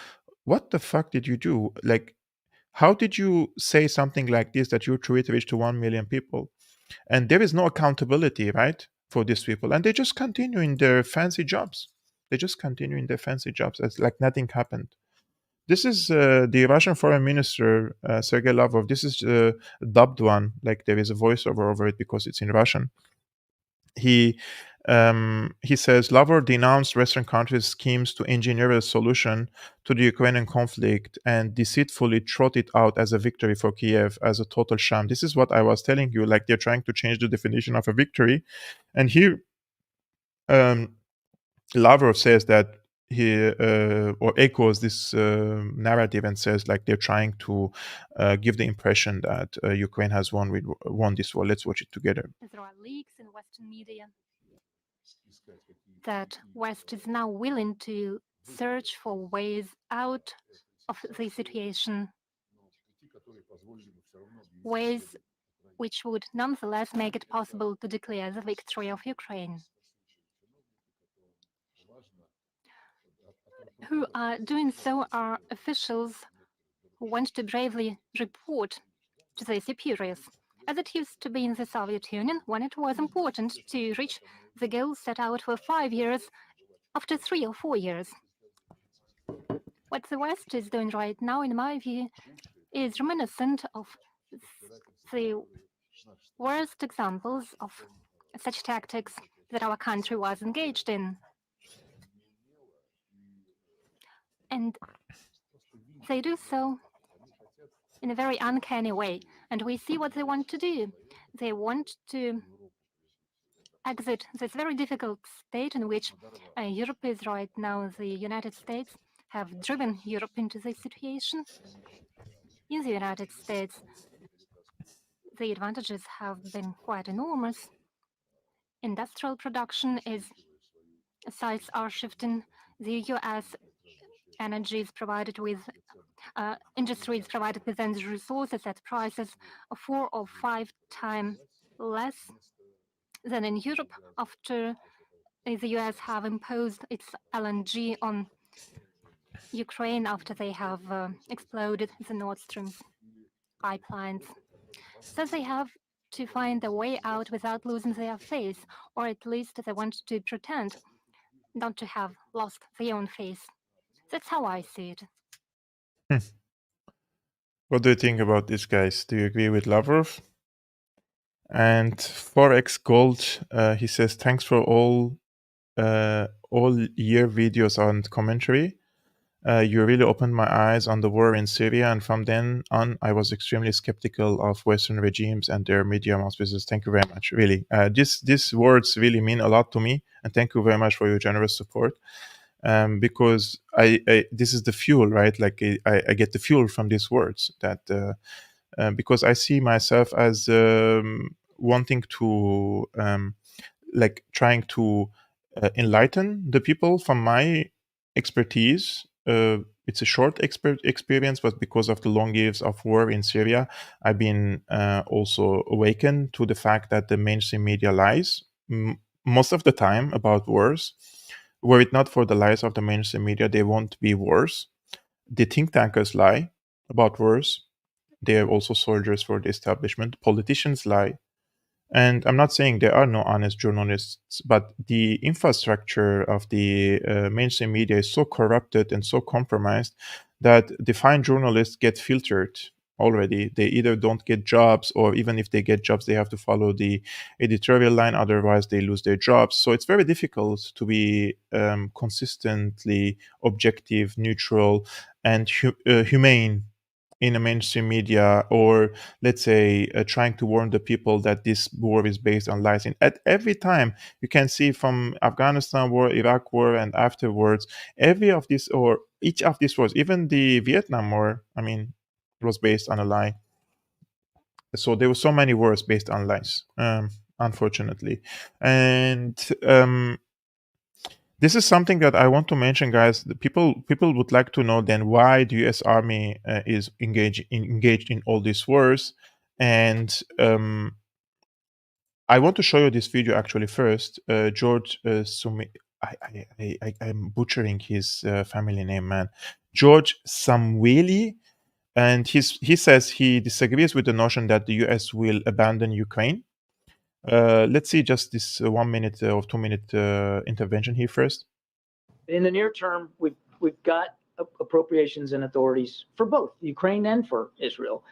A: what the fuck did you do? Like, how did you say something like this, that your tweet reached to 1 million people? And there is no accountability, right, for these people. And they just continue in their fancy jobs. They just continue in their fancy jobs as like nothing happened. This is the Russian foreign minister, Sergei Lavrov. This is dubbed one. Like, there is a voiceover over it because it's in Russian. He says Lavrov denounced Western countries' schemes to engineer a solution to the Ukrainian conflict and deceitfully trot it out as a victory for Kiev, as a total sham. This is what I was telling you. Like, they're trying to change the definition of a victory, and here Lavrov says that he or echoes this narrative and says, like, they're trying to give the impression that Ukraine has won this war. Let's watch it together.
C: There are leaks in Western media that West is now willing to search for ways out of the situation, ways which would nonetheless make it possible to declare the victory of Ukraine. Who are doing so are officials who want to bravely report to their superiors, as it used to be in the Soviet Union, when it was important to reach the goal set out for 5 years after 3 or 4 years. What the West is doing right now, in my view, is reminiscent of the worst examples of such tactics that our country was engaged in. And they do so in a very uncanny way. And we see what they want to do. They want to exit this very difficult state in which Europe is right now. The United States have driven Europe into this situation. In the United States, the advantages have been quite enormous. Industrial production sites are shifting. The US energy is provided with, industry is provided with energy resources at prices 4 or 5 times less than in Europe after the US have imposed its LNG on Ukraine after they have exploded the Nord Stream pipelines. So they have to find a way out without losing their face, or at least they want to pretend not to have lost their own face. That's how I see it.
A: What do you think about this, guys? Do you agree with Lavrov? And Forex Gold, he says, thanks for all year videos on commentary. You really opened my eyes on the war in Syria, and from then on, I was extremely skeptical of Western regimes and their media mouthpieces. Thank you very much. Really, these words really mean a lot to me, and thank you very much for your generous support. Because I this is the fuel, right? Like, I get the fuel from these words, that because I see myself as wanting to like trying to enlighten the people from my expertise. It's a short experience, but because of the long years of war in Syria, I've been also awakened to the fact that the mainstream media lies most of the time about wars. Were it not for the lies of the mainstream media, there won't be wars. The think tankers lie about wars. They are also soldiers for the establishment. Politicians lie. And I'm not saying there are no honest journalists, but the infrastructure of the mainstream media is so corrupted and so compromised that the fine journalists get filtered already. They either don't get jobs, or even if they get jobs, they have to follow the editorial line, otherwise they lose their jobs. So it's very difficult to be consistently objective, neutral, and humane in the mainstream media, or let's say trying to warn the people that this war is based on lies. And at every time, you can see from Afghanistan war, Iraq war, and afterwards, every of these, or each of these wars, even the Vietnam war, I mean, was based on a lie. So there were so many wars based on lies, unfortunately. And this is something that I want to mention, guys. The people would like to know then why the U.S. Army is engaged in all these wars, and I want to show you this video actually first. George I'm butchering his family name, man. George Samueli, and he says he disagrees with the notion that the U.S. will abandon Ukraine. Let's see just this 1 minute or 2 minute intervention here first.
D: In the near term, we've got appropriations and authorities for both Ukraine and for Israel.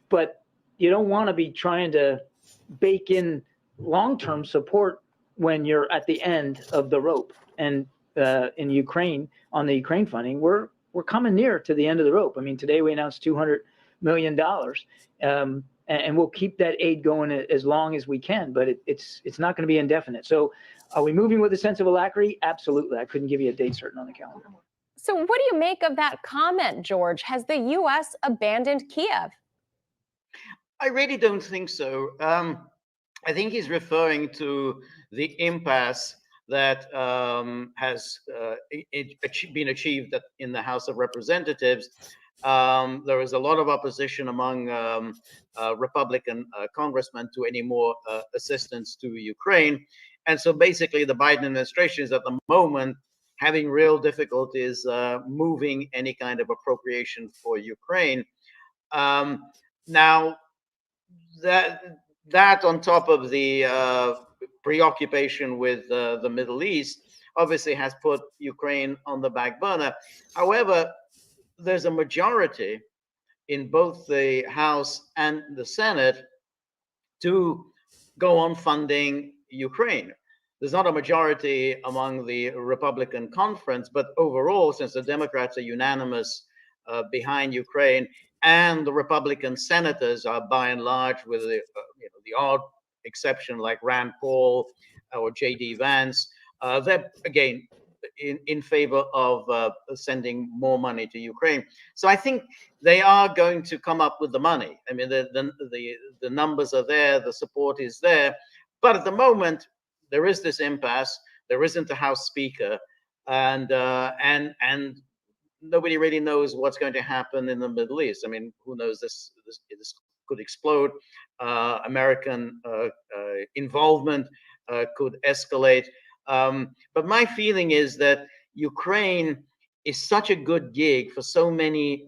D: But you don't want to be trying to bake in long-term support when you're at the end of the rope. And in Ukraine, on the Ukraine funding, we're coming near to the end of the rope. I mean, today we announced $200 million, and we'll keep that aid going as long as we can. But it's not going to be indefinite. So, are we moving with a sense of alacrity? Absolutely. I couldn't give you a date certain on the calendar.
E: So, what do you make of that comment, George? Has the U.S. abandoned Kiev?
F: I really don't think so. I think he's referring to the impasse that has been achieved in the House of Representatives. There is a lot of opposition among Republican congressmen to any more assistance to Ukraine. And so basically the Biden administration is at the moment having real difficulties moving any kind of appropriation for Ukraine. Now, that on top of the preoccupation with the Middle East obviously has put Ukraine on the back burner. However, there's a majority in both the House and the Senate to go on funding Ukraine. There's not a majority among the Republican conference, but overall, since the Democrats are unanimous behind Ukraine, and the Republican senators are by and large, with the odd exception like Rand Paul or J.D. Vance, they're again in favor of sending more money to Ukraine. So I think they are going to come up with the money. I mean, the numbers are there, the support is there, but at the moment there is this impasse. There isn't a House Speaker, and nobody really knows what's going to happen in the Middle East. I mean, who knows? This could explode. American involvement could escalate. But my feeling is that Ukraine is such a good gig for so many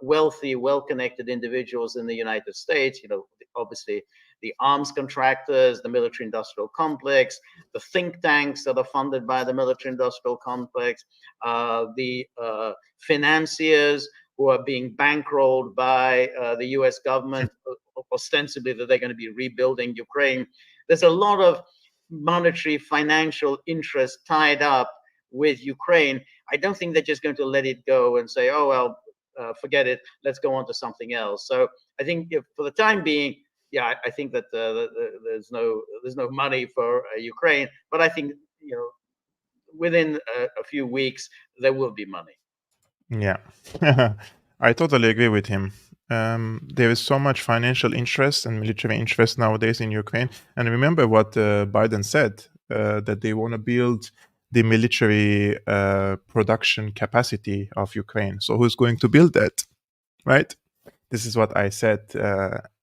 F: wealthy, well-connected individuals in the United States. You know, obviously the arms contractors, the military-industrial complex, the think tanks that are funded by the military-industrial complex, the financiers who are being bankrolled by the U.S. government, ostensibly that they're going to be rebuilding Ukraine. There's a lot of monetary financial interest tied up with Ukraine. I don't think they're just going to let it go and say, oh, well, forget it, let's go on to something else. So I think for the time being, yeah, I think that there's no money for Ukraine, but I think, you know, within a few weeks there will be money.
A: Yeah, I totally agree with him. There is so much financial interest and military interest nowadays in Ukraine. And remember what Biden said, that they want to build the military production capacity of Ukraine. So who's going to build that, right? This is what I said.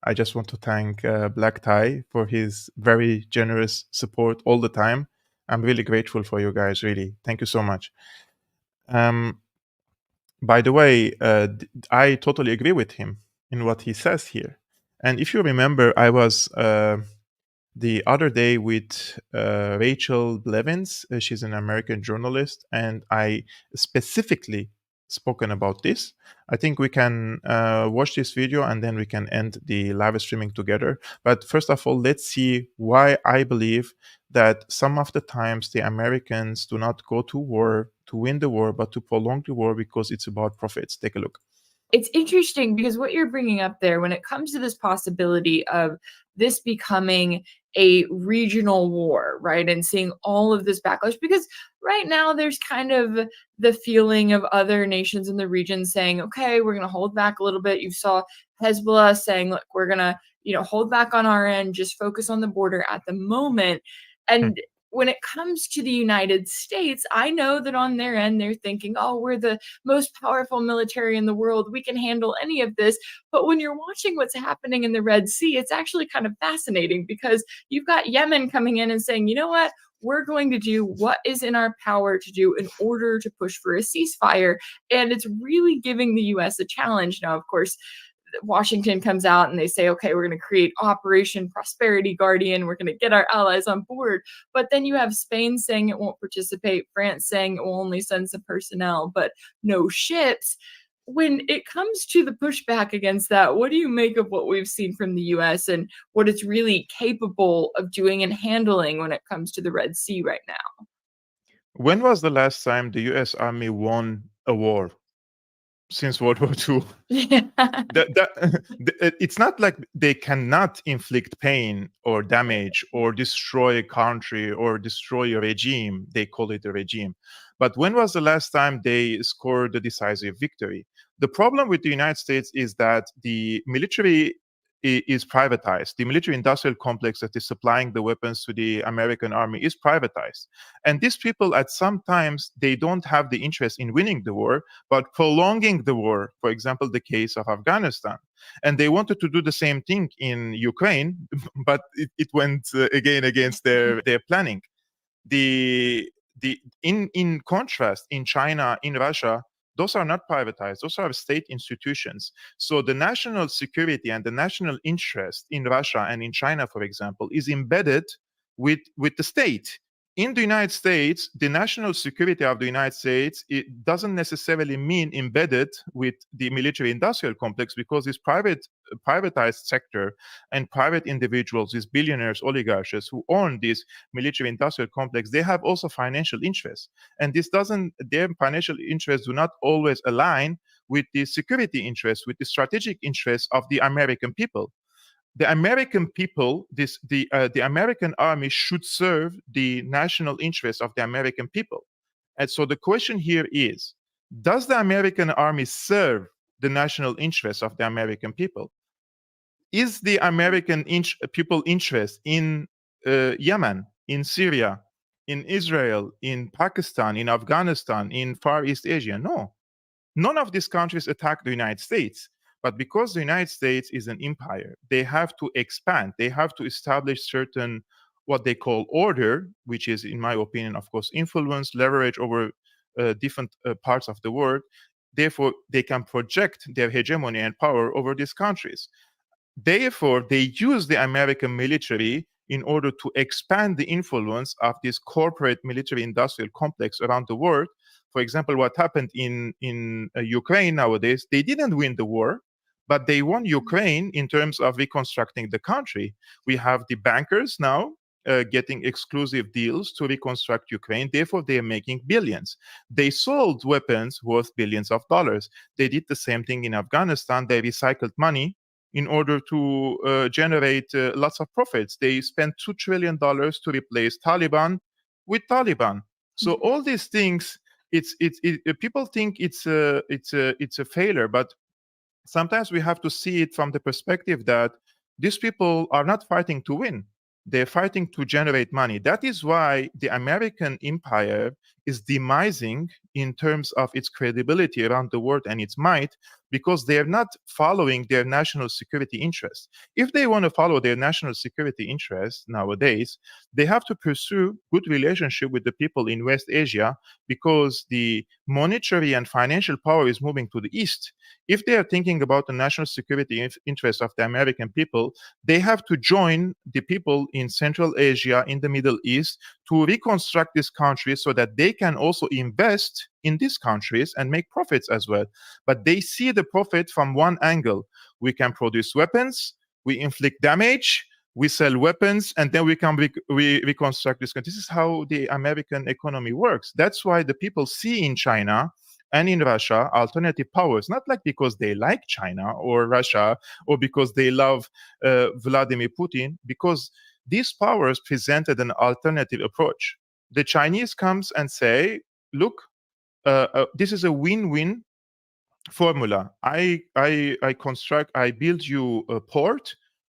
A: I just want to thank Black Tie for his very generous support all the time. I'm really grateful for you guys, really. Thank you so much. By the way, I totally agree with him in what he says here. And if you remember, I was the other day with Rachel Blevins. She's an American journalist, and I specifically spoken about this. I think we can watch this video and then we can end the live streaming together. But first of all, let's see why I believe that some of the times the Americans do not go to war to win the war, but to prolong the war because it's about profits. Take a look.
G: It's interesting because what you're bringing up there, when it comes to this possibility of this becoming a regional war, right, and seeing all of this backlash, because right now there's kind of the feeling of other nations in the region saying, okay, we're going to hold back a little bit. You saw Hezbollah saying, look, we're going to, hold back on our end, just focus on the border at the moment. And when it comes to the United States, I know that on their end, they're thinking, oh, we're the most powerful military in the world. We can handle any of this. But when you're watching what's happening in the Red Sea, it's actually kind of fascinating because you've got Yemen coming in and saying, you know what? We're going to do what is in our power to do in order to push for a ceasefire. And it's really giving the U.S. a challenge. Now, of course, Washington comes out and they say, okay, we're going to create Operation Prosperity Guardian. We're going to get our allies on board. But then you have Spain saying it won't participate, France saying it will only send some personnel, but no ships. When it comes to the pushback against that, what do you make of what we've seen from the U.S. and what it's really capable of doing and handling when it comes to the Red Sea right now?
A: When was the last time the U.S. Army won a war? Since World War II.
G: Yeah.
A: It's not like they cannot inflict pain or damage or destroy a country or destroy a regime. They call it a regime. But when was the last time they scored a decisive victory? The problem with the United States is that the military is privatized. The military industrial complex that is supplying the weapons to the American army is privatized. And these people, at some times, they don't have the interest in winning the war, but prolonging the war. For example, the case of Afghanistan. And they wanted to do the same thing in Ukraine, but it went again against their planning. In contrast, in China, in Russia, those are not privatized. Those are state institutions. So the national security and the national interest in Russia and in China, for example, is embedded with the state. In the United States, the national security of the United States, it doesn't necessarily mean embedded with the military industrial complex, because this privatized sector and private individuals, these billionaires, oligarchs who own this military industrial complex, they have also financial interests. And their financial interests do not always align with the security interests, with the strategic interests of the American people. The American people, the American army should serve the national interests of the American people. And so the question here is, does the American army serve the national interests of the American people? Is the American people interest in Yemen, in Syria, in Israel, in Pakistan, in Afghanistan, in Far East Asia? No. None of these countries attack the United States. But because the United States is an empire, they have to expand. They have to establish certain, what they call order, which is, in my opinion, of course, influence, leverage over different parts of the world. Therefore, they can project their hegemony and power over these countries. Therefore, they use the American military in order to expand the influence of this corporate military industrial complex around the world. For example, what happened in Ukraine nowadays, they didn't win the war, but they won Ukraine in terms of reconstructing the country. We have the bankers now getting exclusive deals to reconstruct Ukraine. Therefore, they are making billions. They sold weapons worth billions of dollars. They did the same thing in Afghanistan. They recycled money in order to generate lots of profits. They spent $2 trillion to replace Taliban with Taliban. So all these things, people think it's a failure, but sometimes we have to see it from the perspective that these people are not fighting to win. They're fighting to generate money. That is why the American empire is demising in terms of its credibility around the world and its might, because they're not following their national security interests. If they want to follow their national security interests nowadays, they have to pursue good relationship with the people in West Asia, because the monetary and financial power is moving to the east. If they are thinking about the national security interests of the American people, they have to join the people in Central Asia, in the Middle East, to reconstruct these countries so that they can also invest in these countries and make profits as well. But they see the profit from one angle. We can produce weapons, we inflict damage, we sell weapons, and then we can reconstruct this country. This is how the American economy works. That's why the people see in China and in Russia alternative powers, not like because they like China or Russia or because they love Vladimir Putin, because these powers presented an alternative approach. The Chinese comes and say, look, this is a win-win formula. I build you a port,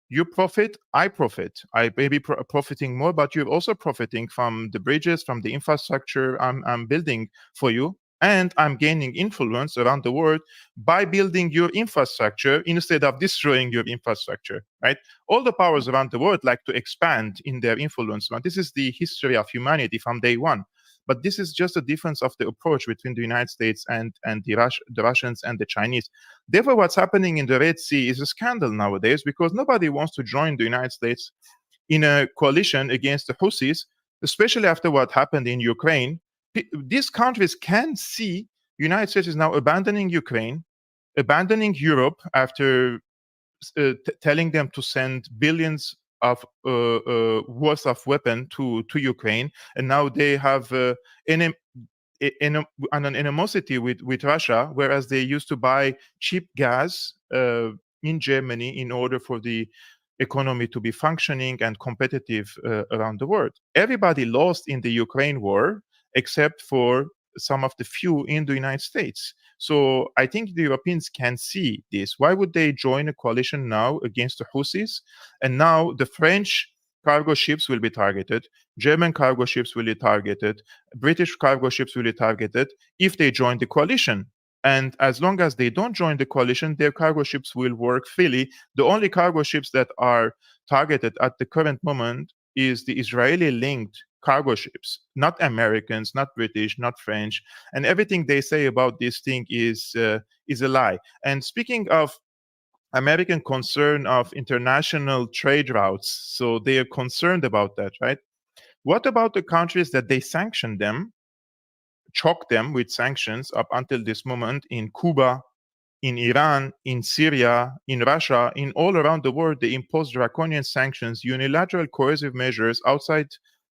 A: you profit, I profit. I may be profiting more, but you're also profiting from the bridges, from the infrastructure I'm building for you. And I'm gaining influence around the world by building your infrastructure instead of destroying your infrastructure, right? All the powers around the world like to expand in their influence. This is the history of humanity from day one. But this is just a difference of the approach between the United States and the Russians and the Chinese. Therefore, what's happening in the Red Sea is a scandal nowadays because nobody wants to join the United States in a coalition against the Houthis, especially after what happened in Ukraine. These countries can see the United States is now abandoning Ukraine, abandoning Europe after telling them to send billions of worth of weapon to Ukraine, and now they have an animosity with Russia, whereas they used to buy cheap gas in Germany in order for the economy to be functioning and competitive around the world. Everybody lost in the Ukraine war except for some of the few in the United States. So I think the Europeans can see this. Why would they join a coalition now against the Houthis? And now the French cargo ships will be targeted, German cargo ships will be targeted, British cargo ships will be targeted if they join the coalition. And as long as they don't join the coalition, their cargo ships will work freely. The only cargo ships that are targeted at the current moment is the Israeli-linked cargo ships, not Americans, not British, not French. And everything they say about this thing is a lie. And speaking of American concern of international trade routes, so they are concerned about that, right? What about the countries that they sanction them, choke them with sanctions up until this moment in Cuba, in Iran, in Syria, in Russia, in all around the world? They impose draconian sanctions, unilateral coercive measures outside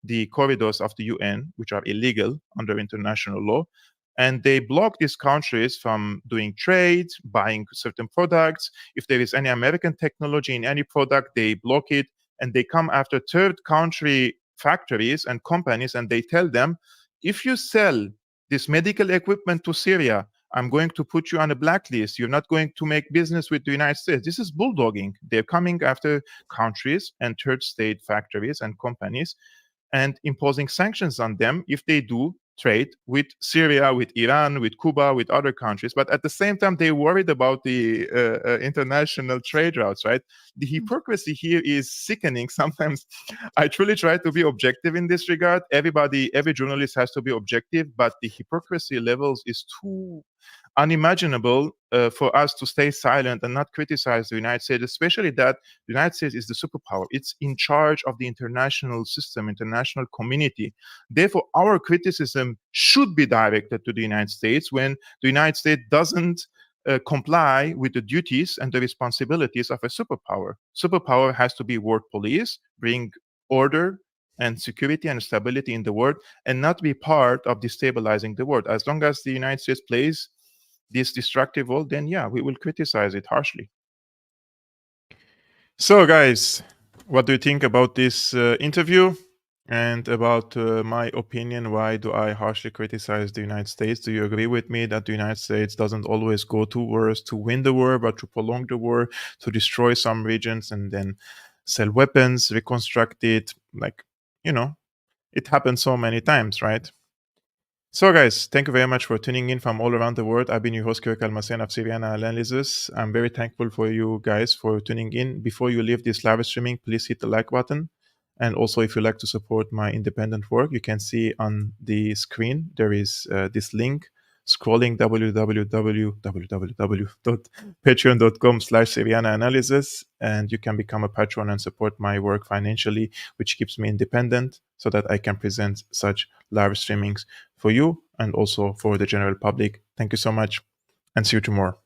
A: the corridors of the UN, which are illegal under international law. And they block these countries from doing trade, buying certain products. If there is any American technology in any product, they block it. And they come after third country factories and companies, and they tell them, if you sell this medical equipment to Syria, I'm going to put you on a blacklist. You're not going to make business with the United States. This is bulldogging. They're coming after countries and third state factories and companies and imposing sanctions on them if they do trade with Syria, with Iran, with Cuba, with other countries. But at the same time, they're worried about the international trade routes, right? The hypocrisy here is sickening. Sometimes I truly try to be objective in this regard. Every journalist has to be objective, but the hypocrisy levels is too unimaginable for us to stay silent and not criticize the United States, especially that the United States is the superpower. It's in charge of the international system, international community. Therefore, our criticism should be directed to the United States when the United States doesn't comply with the duties and the responsibilities of a superpower. Superpower has to be world police, bring order and security and stability in the world, and not be part of destabilizing the world. As long as the United States plays this destructive role, then yeah, we will criticize it harshly. So guys, what do you think about this interview and about my opinion? Why do I harshly criticize the United States? Do you agree with me that the United States doesn't always go to wars to win the war, but to prolong the war, to destroy some regions and then sell weapons, reconstruct it? Like, it happens so many times, right? So guys, thank you very much for tuning in from all around the world. I've been your host, Almassian of Syriana Analysis. I'm very thankful for you guys for tuning in. Before you leave this live streaming, please hit the like button. And also, if you'd like to support my independent work, you can see on the screen, there is this link scrolling www.patreon.com/Syriana Analysis, and you can become a patron and support my work financially, which keeps me independent so that I can present such live streamings for you and also for the general public. Thank you so much, and see you tomorrow.